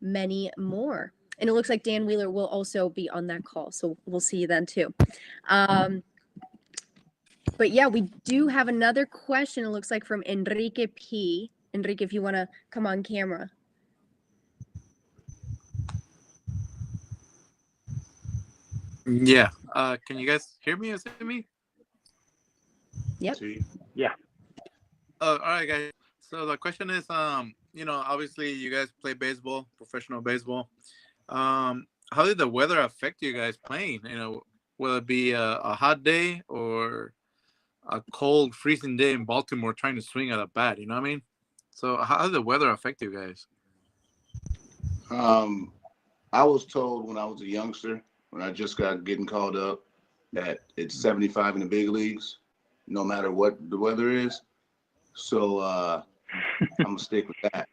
many more. And it looks like Dan Wheeler will also be on that call. So we'll see you then too. But yeah, we do have another question. It looks like from Enrique P. Enrique, if you want to come on camera. Yeah. Can you guys hear me or see me? Yep. Yeah. All right, guys. So the question is, obviously you guys play baseball, professional baseball. How did the weather affect you guys playing? Will it be a hot day or a cold, freezing day in Baltimore trying to swing at a bat? You know what I mean? So how did the weather affect you guys? I was told when I was a youngster, when I just got getting called up, that it's 75 in the big leagues, no matter what the weather is. So I'm gonna stick with that.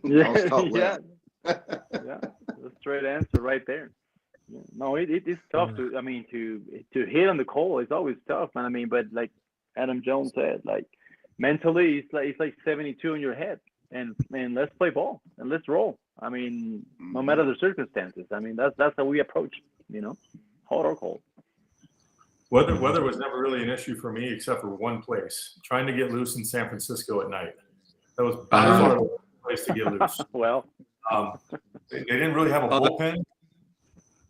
Yeah. The straight answer right there. Yeah. No, it is tough to. I mean, to hit on the call is always tough, man. I mean, but like Adam Jones said, like mentally, it's like 72 in your head, and let's play ball and let's roll. I mean, no matter the circumstances. I mean, that's how we approach. Hot or cold. Weather was never really an issue for me, except for one place: trying to get loose in San Francisco at night. That was by far the place to get loose. Well, they didn't really have a bullpen.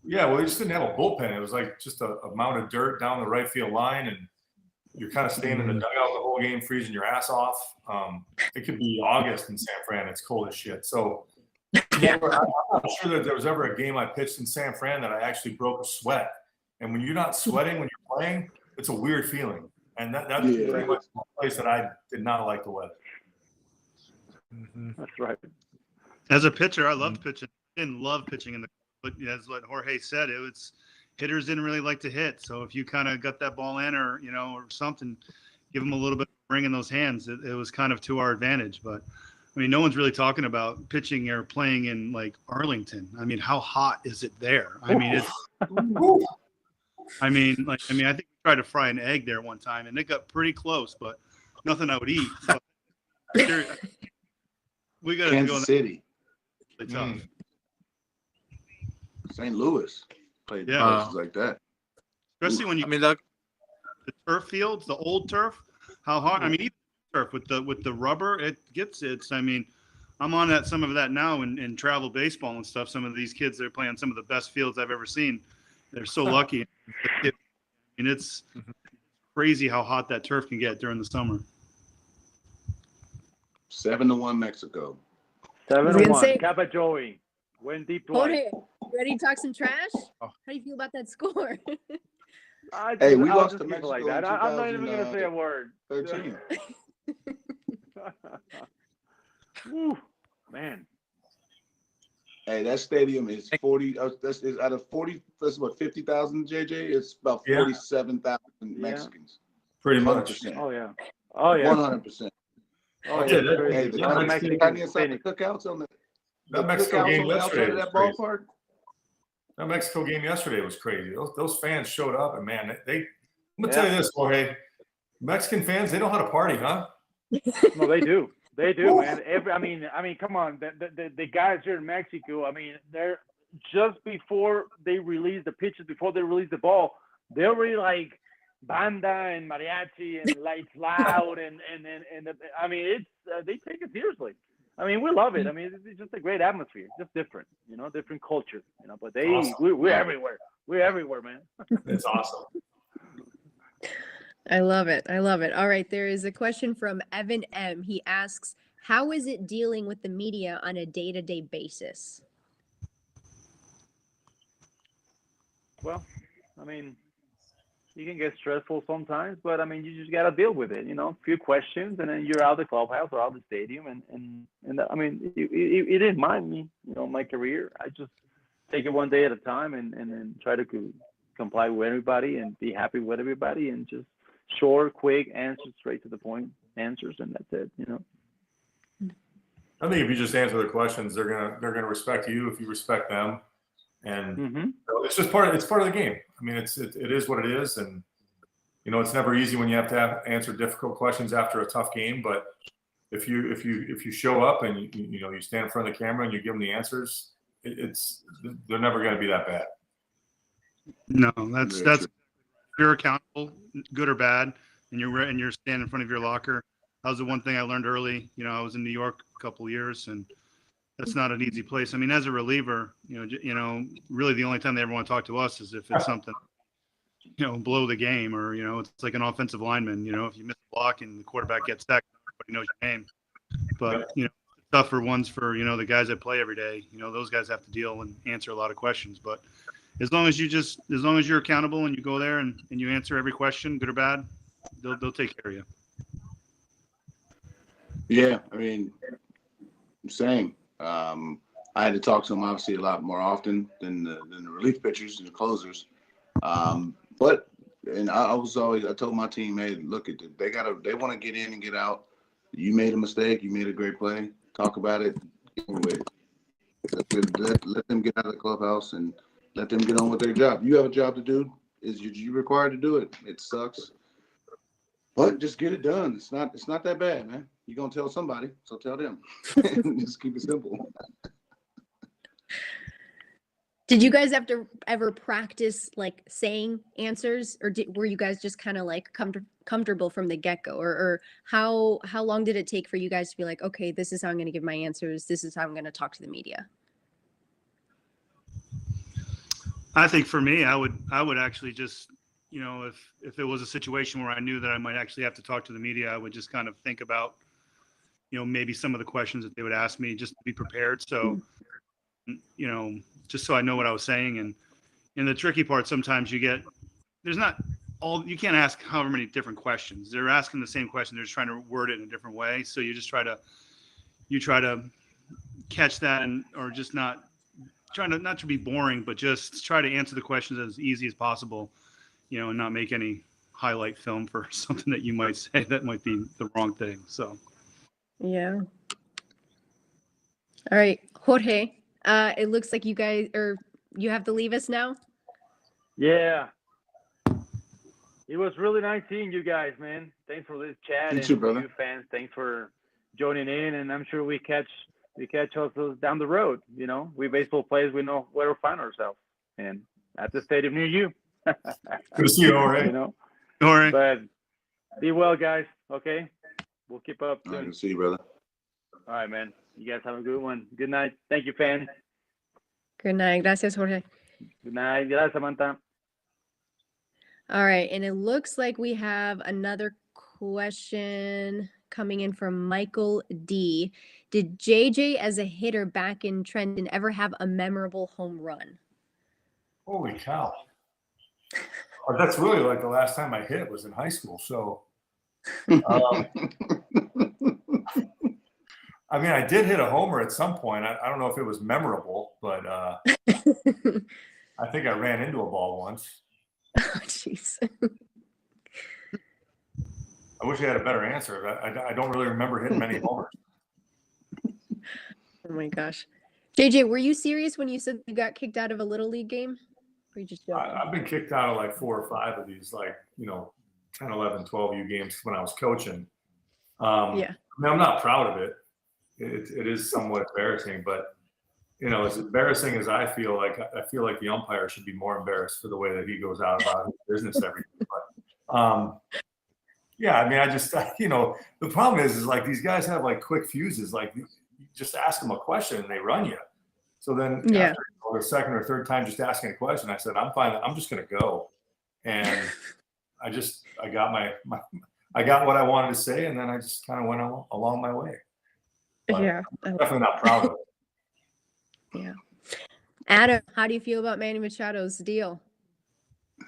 Yeah, well, they just didn't have a bullpen. It was like just a mound of dirt down the right field line, and you're kind of staying in the dugout the whole game, freezing your ass off. It could be August in San Fran. It's cold as shit. So I'm not sure that there was ever a game I pitched in San Fran that I actually broke a sweat. And when you're not sweating when you're playing, it's a weird feeling. And that's pretty much the place that I did not like the weather. That's right. As a pitcher, I loved pitching. I didn't love pitching in the, but as what Jorge said, hitters didn't really like to hit. So if you kind of got that ball in or something, give them a little bit of ring in those hands. It was kind of to our advantage. But I mean, no one's really talking about pitching or playing in like Arlington. I mean, how hot is it there? I mean, I think we tried to fry an egg there one time and it got pretty close, but nothing I would eat. But we got to go Kansas City. St. Louis played places like that. Especially when the turf fields, the old turf, how hard. I mean, even turf with the rubber, it gets it. I mean, I'm on some of that now in travel baseball and stuff. Some of these kids, they're playing some of the best fields I've ever seen. They're so lucky. And it's crazy how hot that turf can get during the summer. 7-1 Mexico. 7-1. Kappa Joey. Went deep twice. Jorge, you ready to talk some trash? How do you feel about that score? We lost to Mexico like that. I'm not even going to say a word. 13. Ooh, man. Hey, that stadium is 40. That's is out of 40. That's what 50,000. JJ. It's about 47,000 Mexicans. Pretty much. 100%. Oh yeah. Oh yeah. 100%. Oh yeah, yeah. Crazy. Hey, the A lot of Mexican Mexicans. cookouts on the That Mexico game outside yesterday of was that crazy. ballpark. That Mexico game yesterday was crazy. Those fans showed up, and man, I'm gonna tell you this, Jorge. Mexican fans, they know how to party, huh? No, they do. They do, man. I mean, come on. The guys here in Mexico, I mean, they're just before they release the pitches, before they release the ball, they're already like banda and mariachi and lights loud and I mean, it's they take it seriously. I mean, we love it. I mean, it's just a great atmosphere, just different, different culture, But we're everywhere. We're everywhere, man. It's awesome. I love it. I love it. All right. There is a question from Evan M. He asks, how is it dealing with the media on a day-to-day basis? Well, I mean, you can get stressful sometimes, but I mean, you just got to deal with it, a few questions, and then you're out of the clubhouse or out of the stadium. And I mean, it didn't mind me, my career. I just take it one day at a time and then try to comply with everybody and be happy with everybody and just short, quick answers, straight to the point answers, and that's it. I think if you just answer the questions, they're gonna respect you if you respect them, and it's just part of the game. I mean, it is what it is, and it's never easy when you have to answer difficult questions after a tough game. But if you show up and you stand in front of the camera and you give them the answers, they're never going to be that bad. No, that's you're accountable, good or bad, and you're standing in front of your locker. That was the one thing I learned early. I was in New York a couple of years, and that's not an easy place. I mean, as a reliever, really the only time they ever want to talk to us is if it's something, below the game, or it's like an offensive lineman. If you miss a block and the quarterback gets sacked, nobody knows your name. But tougher ones for the guys that play every day. Those guys have to deal and answer a lot of questions, but. As long as you're accountable and you go there and you answer every question, good or bad, they'll take care of you. Yeah, I mean, same. I had to talk to them obviously a lot more often than the relief pitchers and the closers. But I told my team, hey, look at it. They want to get in and get out. You made a mistake. You made a great play. Talk about it. Get with it. Let them get out of the clubhouse and let them get on with their job. You have a job to do. You're required to do it. It sucks, but just get it done. It's not that bad, man. You're gonna tell somebody, so tell them. Just keep it simple. Did you guys have to ever practice like saying answers, or were you guys just kind of like comfortable from the get-go, or how long did it take for you guys to be like, okay, this is how I'm going to give my answers. This is how I'm going to talk to the media. I think for me, I would actually just, if it was a situation where I knew that I might actually have to talk to the media, I would just kind of think about, maybe some of the questions that they would ask me, just to be prepared. So, just so I know what I was saying. And the tricky part, sometimes you can't ask however many different questions. They're asking the same question. They're just trying to word it in a different way. So you just try to catch that, or just not to be boring, but just try to answer the questions as easy as possible, and not make any highlight film for something that you might say that might be the wrong thing. So, yeah. All right, Jorge, it looks like you have to leave us now. Yeah. It was really nice seeing you guys, man. Thanks for this chat. You and too, brother. You fans, thanks for joining in, and I'm sure we catch us down the road. We baseball players, we know where to find ourselves, and at the stadium near you. Good to see you, Jorge. Jorge. But be well, guys. Okay, we'll keep up soon. Good to see you, brother. All right, man. You guys have a good one. Good night. Thank you, fans. Good night. Gracias, Jorge. Good night. Gracias, Samantha. All right, and it looks like we have another question coming in from Michael D. Did JJ, as a hitter back in Trenton, ever have a memorable home run? Holy cow. That's really like the last time I hit was in high school. So I I mean, I did hit a homer at some point. I don't know if it was memorable, but I think I ran into a ball once. Oh, jeez. I wish I had a better answer. I don't really remember hitting many homers. Oh my gosh. JJ, were you serious when you said you got kicked out of a Little League game? Or you just joking? I've been kicked out of like 4 or 5 of these, like, 10, 11, 12U games when I was coaching. Yeah. I mean, I'm not proud of it. It is somewhat embarrassing, but as embarrassing as I feel like the umpire should be more embarrassed for the way that he goes out about his business every day. But yeah, I mean, I just the problem is like these guys have like quick fuses. Like you just ask them a question and they run you. So then after the second or third time just asking a question, I said, I'm fine. I'm just going to go. And I got I got what I wanted to say, and then I just kind of went along my way. But yeah. I'm definitely not proud of it. Yeah. Adam, how do you feel about Manny Machado's deal?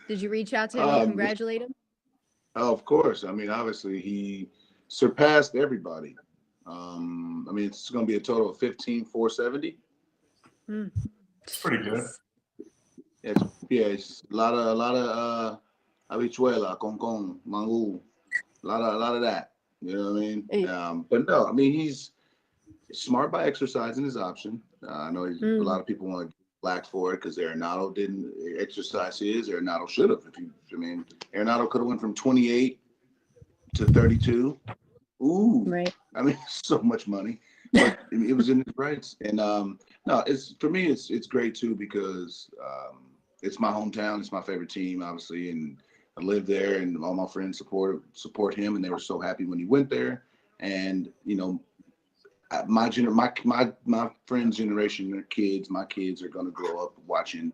Did you reach out to him and congratulate him? Of course. I mean, obviously, he surpassed everybody. I mean, it's going to be a total of 15,470. It's pretty good. It's a lot of habichuela, con, mango, a lot of that. You know what I mean? But no, I mean, he's smart by exercising his option. I know a lot of people want to black for it because Arenado didn't exercise his. Arenado should have. Arenado could have went from 28 to 32. Ooh, right. I mean, so much money, but it was in his rights. And no, for me, it's great too because it's my hometown. It's my favorite team, obviously, and I live there, and all my friends support him, and they were so happy when he went there. And my friends' generation, their kids, my kids are going to grow up watching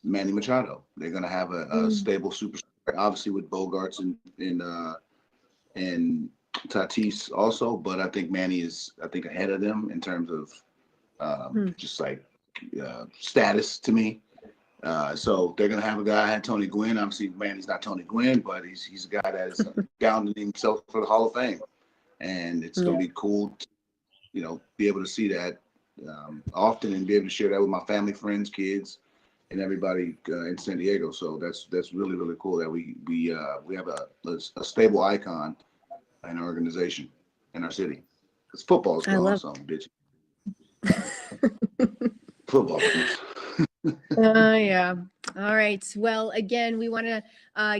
Manny Machado. They're going to have a stable superstar, obviously with Bogarts and Tatis also, but I think Manny is ahead of them in terms of just like status to me. So they're gonna have a guy. I had Tony Gwynn. Obviously, Manny's not Tony Gwynn, but he's a guy that is bounding himself for the Hall of Fame, and it's gonna be cool to, be able to see that often and be able to share that with my family, friends, kids, and everybody in San Diego. So that's really, really cool that we have a stable icon in our organization in our city. Because football is going something, bitch. Football. Yeah. All right. Well, again, we want to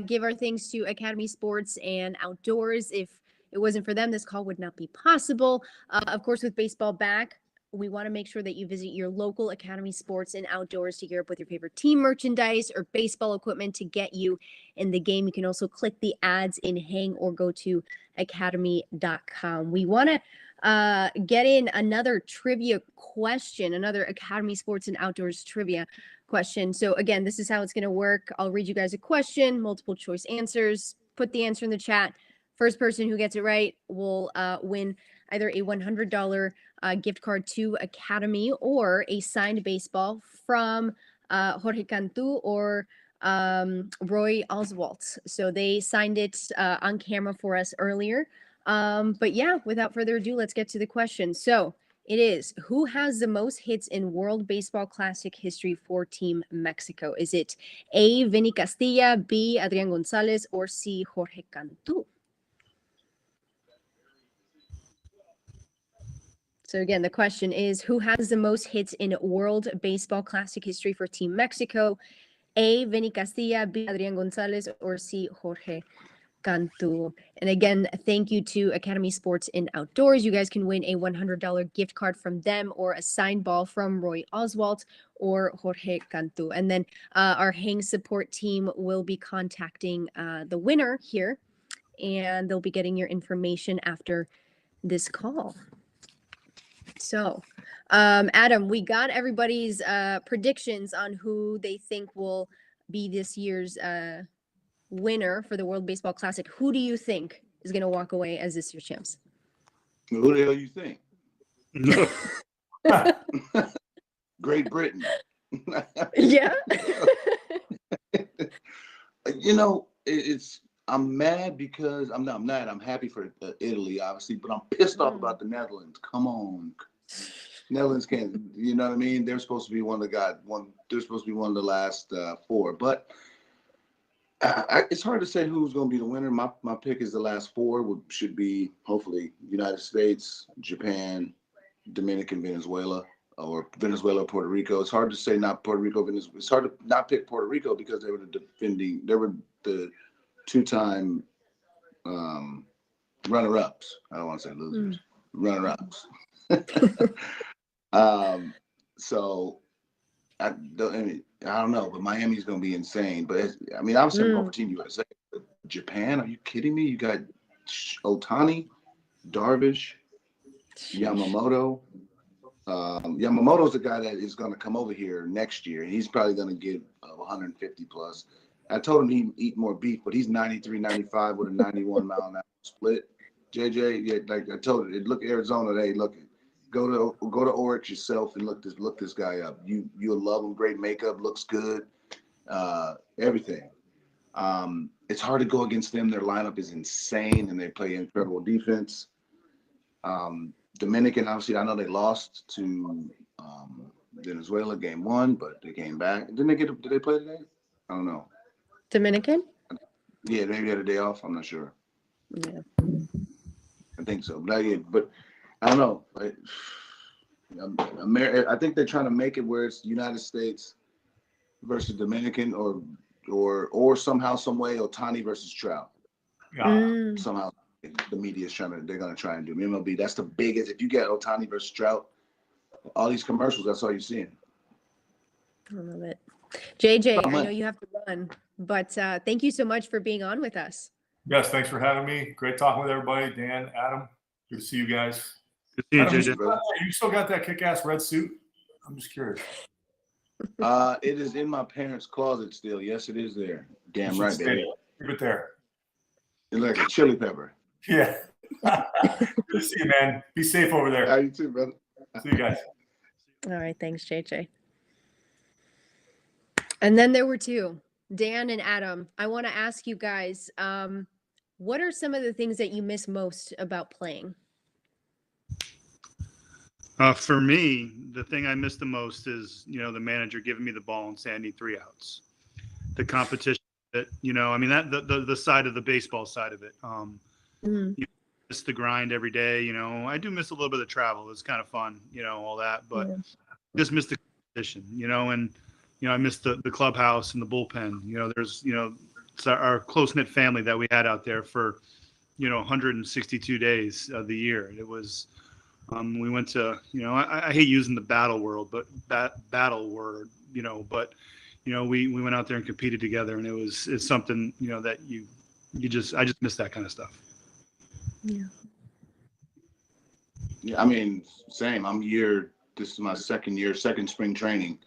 give our thanks to Academy Sports and Outdoors. If it wasn't for them, this call would not be possible. Of course, with baseball back, we want to make sure that you visit your local Academy Sports and Outdoors to gear up with your favorite team merchandise or baseball equipment to get you in the game. You can also click the ads in Hang or go to academy.com. We want to get in another trivia question, another Academy Sports and Outdoors trivia question. So again, this is how it's going to work. I'll read you guys a question, multiple choice answers, put the answer in the chat. First person who gets it right will win either a $100 gift card to Academy or a signed baseball from Jorge Cantu or Roy Oswalt. So they signed it on camera for us earlier. But yeah, without further ado, let's get to the question. So it is, who has the most hits in World Baseball Classic history for Team Mexico? Is it A, Vinny Castilla, B, Adrián González, or C, Jorge Cantu? So again, the question is, who has the most hits in World Baseball Classic history for Team Mexico? A, Vinny Castilla, B, Adrián González, or C, Jorge Cantu. And again, thank you to Academy Sports and Outdoors. You guys can win a $100 gift card from them or a signed ball from Roy Oswalt or Jorge Cantu. And then our Hang support team will be contacting the winner here, and they'll be getting your information after this call. So, Adam, we got everybody's predictions on who they think will be this year's winner for the World Baseball Classic. Who do you think is going to walk away as this year's champs? Who the hell you think? Great Britain. Yeah. It's I'm mad because I'm mad. I'm happy for Italy, obviously, but I'm pissed off about the Netherlands. Come on, Netherlands can't. You know what I mean? They're supposed to be one of the They're supposed to be one of the last 4, but it's hard to say who's going to be the winner. My pick is the last 4 should be hopefully United States, Japan, Dominican, Venezuela, or Venezuela, Puerto Rico. It's hard to say not Puerto Rico, Venezuela. It's hard to not pick Puerto Rico because they were the 2-time runner-ups. I don't want to say losers. Runner-ups. So I don't know, but Miami's going to be insane. But obviously I'm going for Team USA. But Japan, are you kidding me? You got Otani, Darvish, Yamamoto. Yamamoto's the guy that is going to come over here next year, and he's probably going to get 150 plus. I told him he'd eat more beef, but he's 93, 95 with a 91 mile an hour split. JJ, yeah, like I told you, look Arizona. Hey, look, go to Oryx yourself and look this guy up. You'll love him. Great makeup, looks good, everything. It's hard to go against them. Their lineup is insane, and they play incredible defense. Dominican, obviously, I know they lost to Venezuela game 1, but they came back. Did they play today? I don't know. Dominican? Yeah, maybe had a day off. I'm not sure. Yeah. I think so. But I don't know. I think they're trying to make it where it's United States versus Dominican or somehow, some way, Otani versus Trout. Somehow the media is they're going to try and do MLB. That's the biggest. If you get Otani versus Trout, all these commercials, that's all you're seeing. I love it. JJ, I know you have to run, but thank you so much for being on with us. Yes, thanks for having me. Great talking with everybody. Dan, Adam, good to see you guys. Good to see you, Adam, JJ. you still got that kick-ass red suit? I'm just curious. It is in my parents' closet still. Yes, it is there. Damn right, Stay baby. Keep it there. It's like a chili pepper. Yeah. Good to see you, man. Be safe over there. You too, brother. See you guys. All right. Thanks, JJ. And then there were 2, Dan and Adam. I want to ask you guys, what are some of the things that you miss most about playing? For me, the thing I miss the most is, the manager giving me the ball and saying I need 3 outs. The competition that, that the side of the baseball side of it. You miss the grind every day. I do miss a little bit of travel. It's kind of fun, all that, but just miss the competition, and, I miss the clubhouse and the bullpen. There's, it's our close-knit family that we had out there for, 162 days of the year. It was, we went to, I hate using the battle word, but we went out there and competed together, and it's something, that I just miss that kind of stuff. Yeah. Yeah, same. This is my second spring training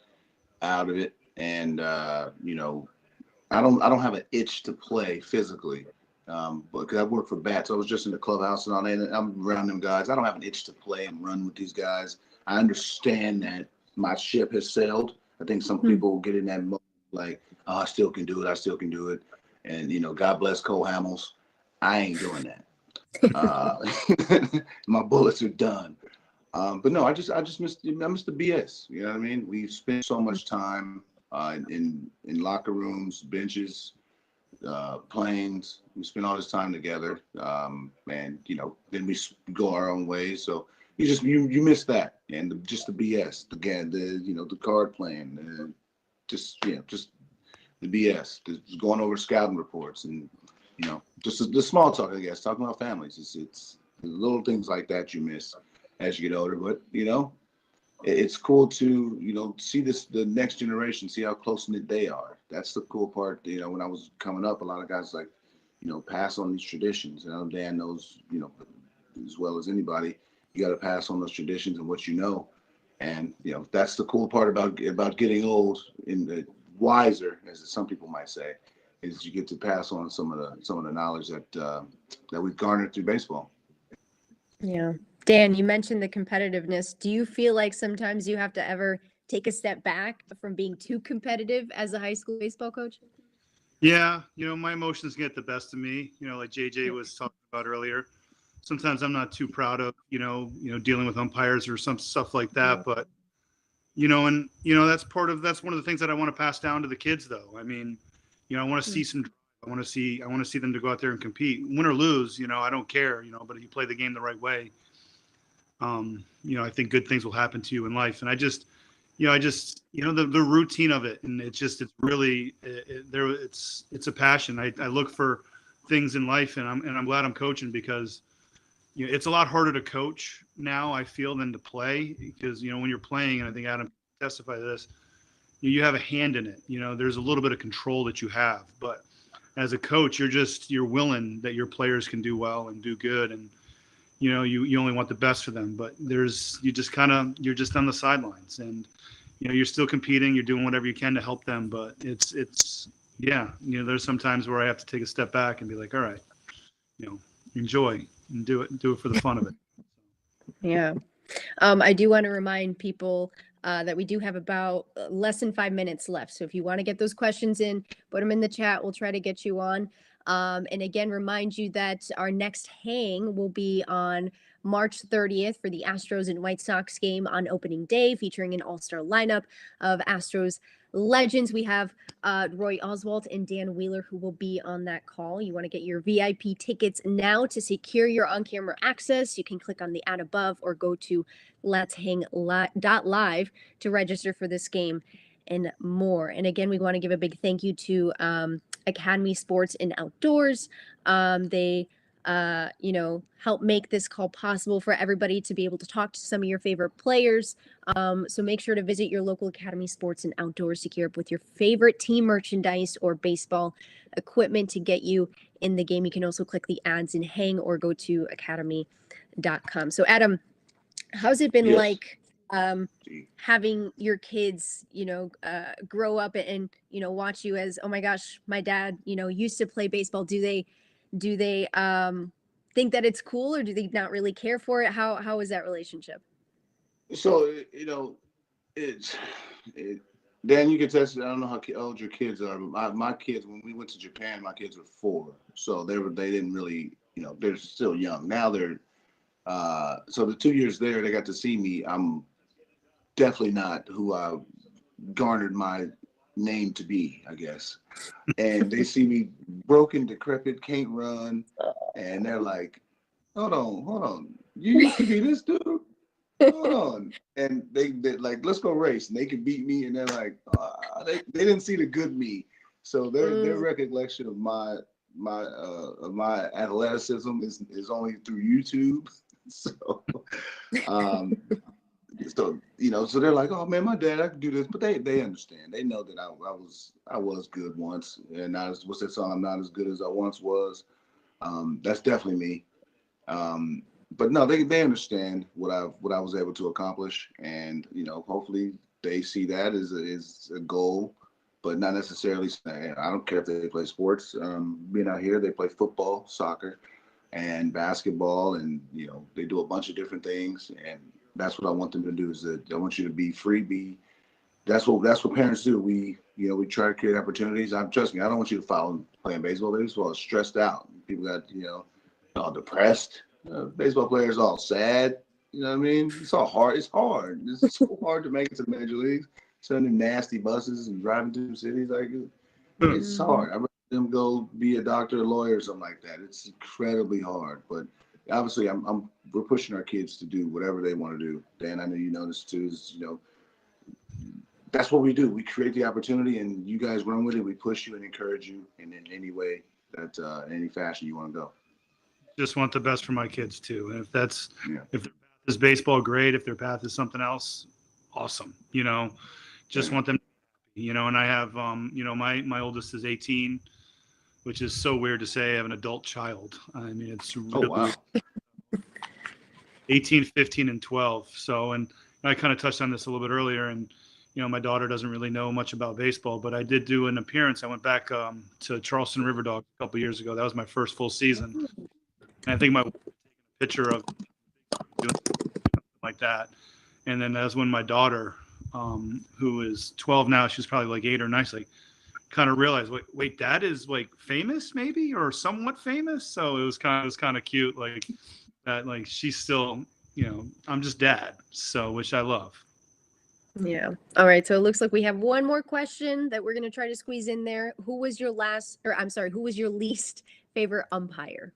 out of it, and I don't have an itch to play physically, because I work for Bats. I was just in the clubhouse and all that, and I'm around them guys. I don't have an itch to play and run with these guys. I understand that my ship has sailed. I think some people get in that mode like, oh, I still can do it, and God bless Cole Hamels. I ain't doing that. My bullets are done. But no, I miss the BS. You know what I mean? We've spent so much time in locker rooms, benches, planes. We spend all this time together, and then we go our own ways. So you miss that, and just the BS, the card playing, just the BS, just going over scouting reports, and just the small talk, I guess, talking about families. It's little things like that you miss as you get older, but it's cool to see the next generation, see how close knit they are. That's the cool part. When I was coming up, a lot of guys pass on these traditions. And I know Dan knows as well as anybody, you got to pass on those traditions and what and that's the cool part about getting old and wiser, as some people might say, is you get to pass on some of the knowledge that we've garnered through baseball. Yeah. Dan, you mentioned the competitiveness. Do you feel like sometimes you have to ever take a step back from being too competitive as a high school baseball coach? Yeah, my emotions get the best of me. Like JJ was talking about earlier. Sometimes I'm not too proud of, dealing with umpires or some stuff like that. But, that's one of the things that I want to pass down to the kids, though. I mean, I want to see some. I want to see them to go out there and compete, win or lose. I don't care. But if you play the game the right way, I think good things will happen to you in life. And the routine of it, and it's really it's a passion. I look for things in life, and I'm glad I'm coaching because it's a lot harder to coach now, I feel, than to play, because when you're playing, and I think Adam can testify to this, you have a hand in it. There's a little bit of control that you have, but as a coach, you're willing that your players can do well and do good, and you only want the best for them. But you're just on the sidelines, and you're still competing, you're doing whatever you can to help them, but it's there's some times where I have to take a step back and be like, all right, enjoy and do it for the fun of it. Yeah. I do want to remind people that we do have about less than 5 minutes left. So if you want to get those questions in, put them in the chat. We'll try to get you on. And again, remind you that our next hang will be on March 30th for the Astros and White Sox game on opening day, featuring an all-star lineup of Astros legends. We have Roy Oswalt and Dan Wheeler, who will be on that call. You want to get your VIP tickets now to secure your on-camera access. You can click on the ad above or go to let'shang.live to register for this game and more. And again, we want to give a big thank you to Academy Sports and Outdoors. They help make this call possible for everybody to be able to talk to some of your favorite players. So make sure to visit your local Academy Sports and Outdoors to gear up with your favorite team merchandise or baseball equipment to get you in the game. You can also click the ads and hang or go to academy.com. So Adam, how's it been like having your kids, grow up and, watch you as, oh my gosh, my dad, used to play baseball. Do they think that it's cool, or do they not really care for it? How is that relationship? So, Dan, you can test it. I don't know how old your kids are, but my kids, when we went to Japan, my kids were 4. So they didn't really, they're still young. Now they're, so the 2 years there, they got to see me. I'm definitely not who I garnered my name to be, I guess. And they see me broken, decrepit, can't run, and they're like, hold on, you used to be this dude? Hold on. And they like, let's go race, and they can beat me, and they're like, they didn't see the good me. So their recollection of my athleticism is only through YouTube. So so they're like, oh man, my dad, I can do this, but they understand. They know that I was good once, and not as, what's that song? I'm not as good as I once was. That's definitely me. But no, they understand what I was able to accomplish, and hopefully they see that as a goal, but not necessarily. I don't care if they play sports. Being out here, they play football, soccer, and basketball, and they do a bunch of different things, and that's what I want them to do. Is that I want you to be free. That's what parents do. We try to create opportunities. Trust me, I don't want you to follow playing baseball. Baseball is stressed out. People got all depressed. Baseball players all sad. You know what I mean? It's all hard. It's hard. It's so hard to make it to the major leagues. Sending nasty buses and driving through cities it's hard. I'd rather them go be a doctor, a lawyer, or something like that. It's incredibly hard. But obviously, we're pushing our kids to do whatever they want to do. Dan, I know you know this too. That's what we do. We create the opportunity, and you guys run with it. We push you and encourage you in any way that, in any fashion you want to go. Just want the best for my kids too. And if their path is baseball, great. If their path is something else, awesome. Just want them, and I have, my oldest is 18, which is so weird to say. I have an adult child. I mean, it's really 18, 15, and 12. So, and I kind of touched on this a little bit earlier, and, my daughter doesn't really know much about baseball, but I did do an appearance. I went back to Charleston River Dog a couple years ago. That was my first full season. And I think my picture of doing something like that. And then that's when my daughter, who is 12 now, she's probably like 8 or 9, she's like, kind of realized, wait, Dad is like famous, maybe, or somewhat famous. So it was kind of cute, like that, like she's still, I'm just Dad, so which I love. Yeah. All right. So it looks like we have one more question that we're going to try to squeeze in there. Who was your least favorite umpire?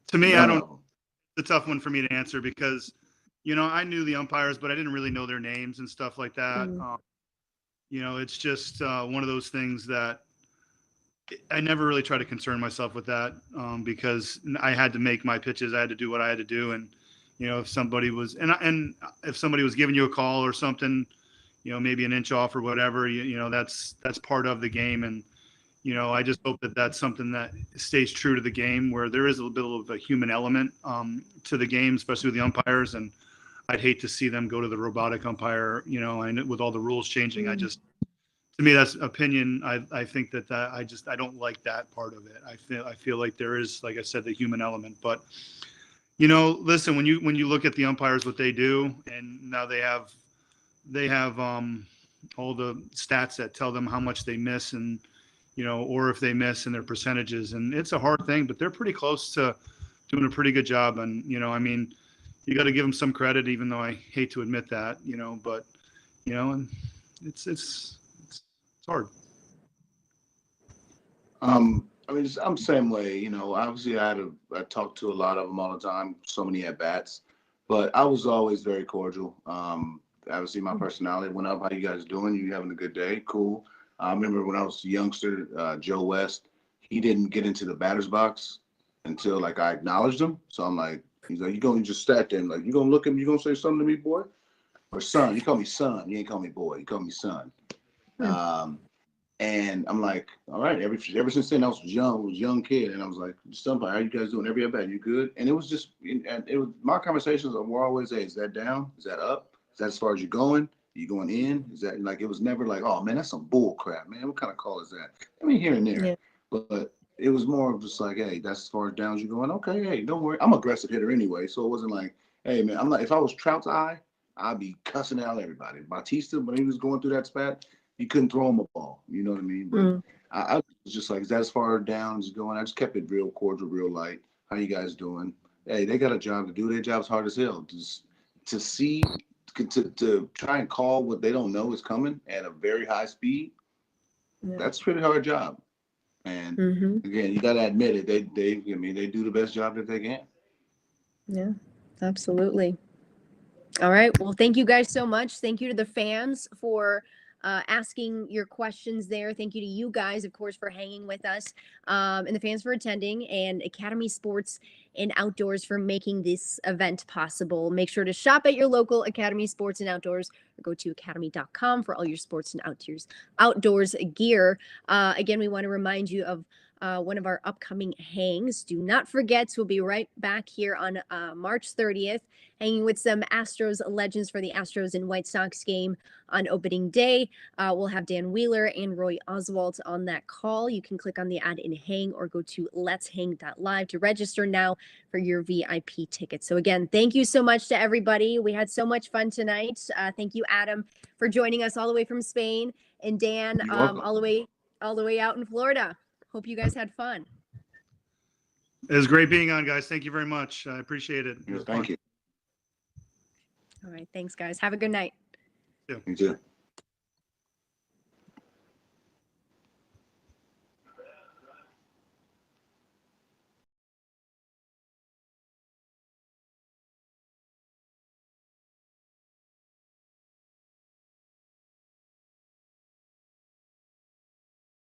To me, it's a tough one for me to answer because, I knew the umpires, but I didn't really know their names and stuff like that. It's just one of those things that I never really try to concern myself with that because I had to make my pitches. I had to do what I had to do. And, if somebody was, and if somebody was giving you a call or something, maybe an inch off or whatever, that's part of the game. And, I just hope that that's something that stays true to the game, where there is a little bit of a human element to the game, especially with the umpires. And I'd hate to see them go to the robotic umpire, and with all the rules changing, to me, that's opinion. I think that I don't like that part of it. I feel like there is, like I said, the human element. But, listen, when you look at the umpires, what they do, and now they have all the stats that tell them how much they miss and, or if they miss and their percentages. And it's a hard thing, but they're pretty close to doing a pretty good job. And, you got to give them some credit, even though I hate to admit that, but, and it's hard. I'm same way, obviously I talked to a lot of them all the time, so many at bats, but I was always very cordial. Obviously my personality went up. How you guys doing? You having a good day? Cool. I remember when I was a youngster, Joe West, he didn't get into the batter's box until like I acknowledged him. So I'm like, he's like, you going to just sat there and like, you going to look at me, you going to say something to me, boy? Or son, you call me son. You ain't call me boy. You call me son. And I'm like, all right, ever since then I was a young kid. And I was like, somebody, how you guys doing? Every at bat, you good? And it was just, my conversations were always, hey, is that down? Is that up? Is that as far as you're going? Are you going in? Is that like, it was never like, oh man, that's some bull crap, man. What kind of call is that? I mean, here and there. Yeah. But it was more of just like, hey, that's as far as down as you're going. Okay, hey, don't worry. I'm an aggressive hitter anyway. So it wasn't like, hey man, I'm like, if I was Trout's eye, I'd be cussing out everybody. Batista, when he was going through that spat, you couldn't throw him a ball. You know what I mean? But I was just like, is that as far down as going? I just kept it real cordial, real light. How you guys doing? Hey, they got a job to do. Their job's hard as hell. Just to try and call what they don't know is coming at a very high speed. Yeah. That's a pretty hard job. And again, you got to admit it. They do the best job that they can. Yeah, absolutely. All right. Well, thank you guys so much. Thank you to the fans for asking your questions there. Thank you to you guys, of course, for hanging with us, and the fans for attending, and Academy Sports and Outdoors for making this event possible. Make sure to shop at your local Academy Sports and Outdoors, or go to academy.com for all your sports and outdoors gear. Again, we want to remind you of one of our upcoming hangs. Do not forget, we'll be right back here on March 30th, hanging with some Astros legends for the Astros and White Sox game on opening day. We'll have Dan Wheeler and Roy Oswalt on that call. You can click on the ad in hang or go to let'shang.live to register now for your VIP ticket. So again, thank you so much to everybody. We had so much fun tonight. Thank you, Adam, for joining us all the way from Spain, and Dan all the way out in Florida. Hope you guys had fun. It was great being on, guys. Thank you very much. I appreciate it. Thank you. All right. Thanks, guys. Have a good night. Yeah. You too.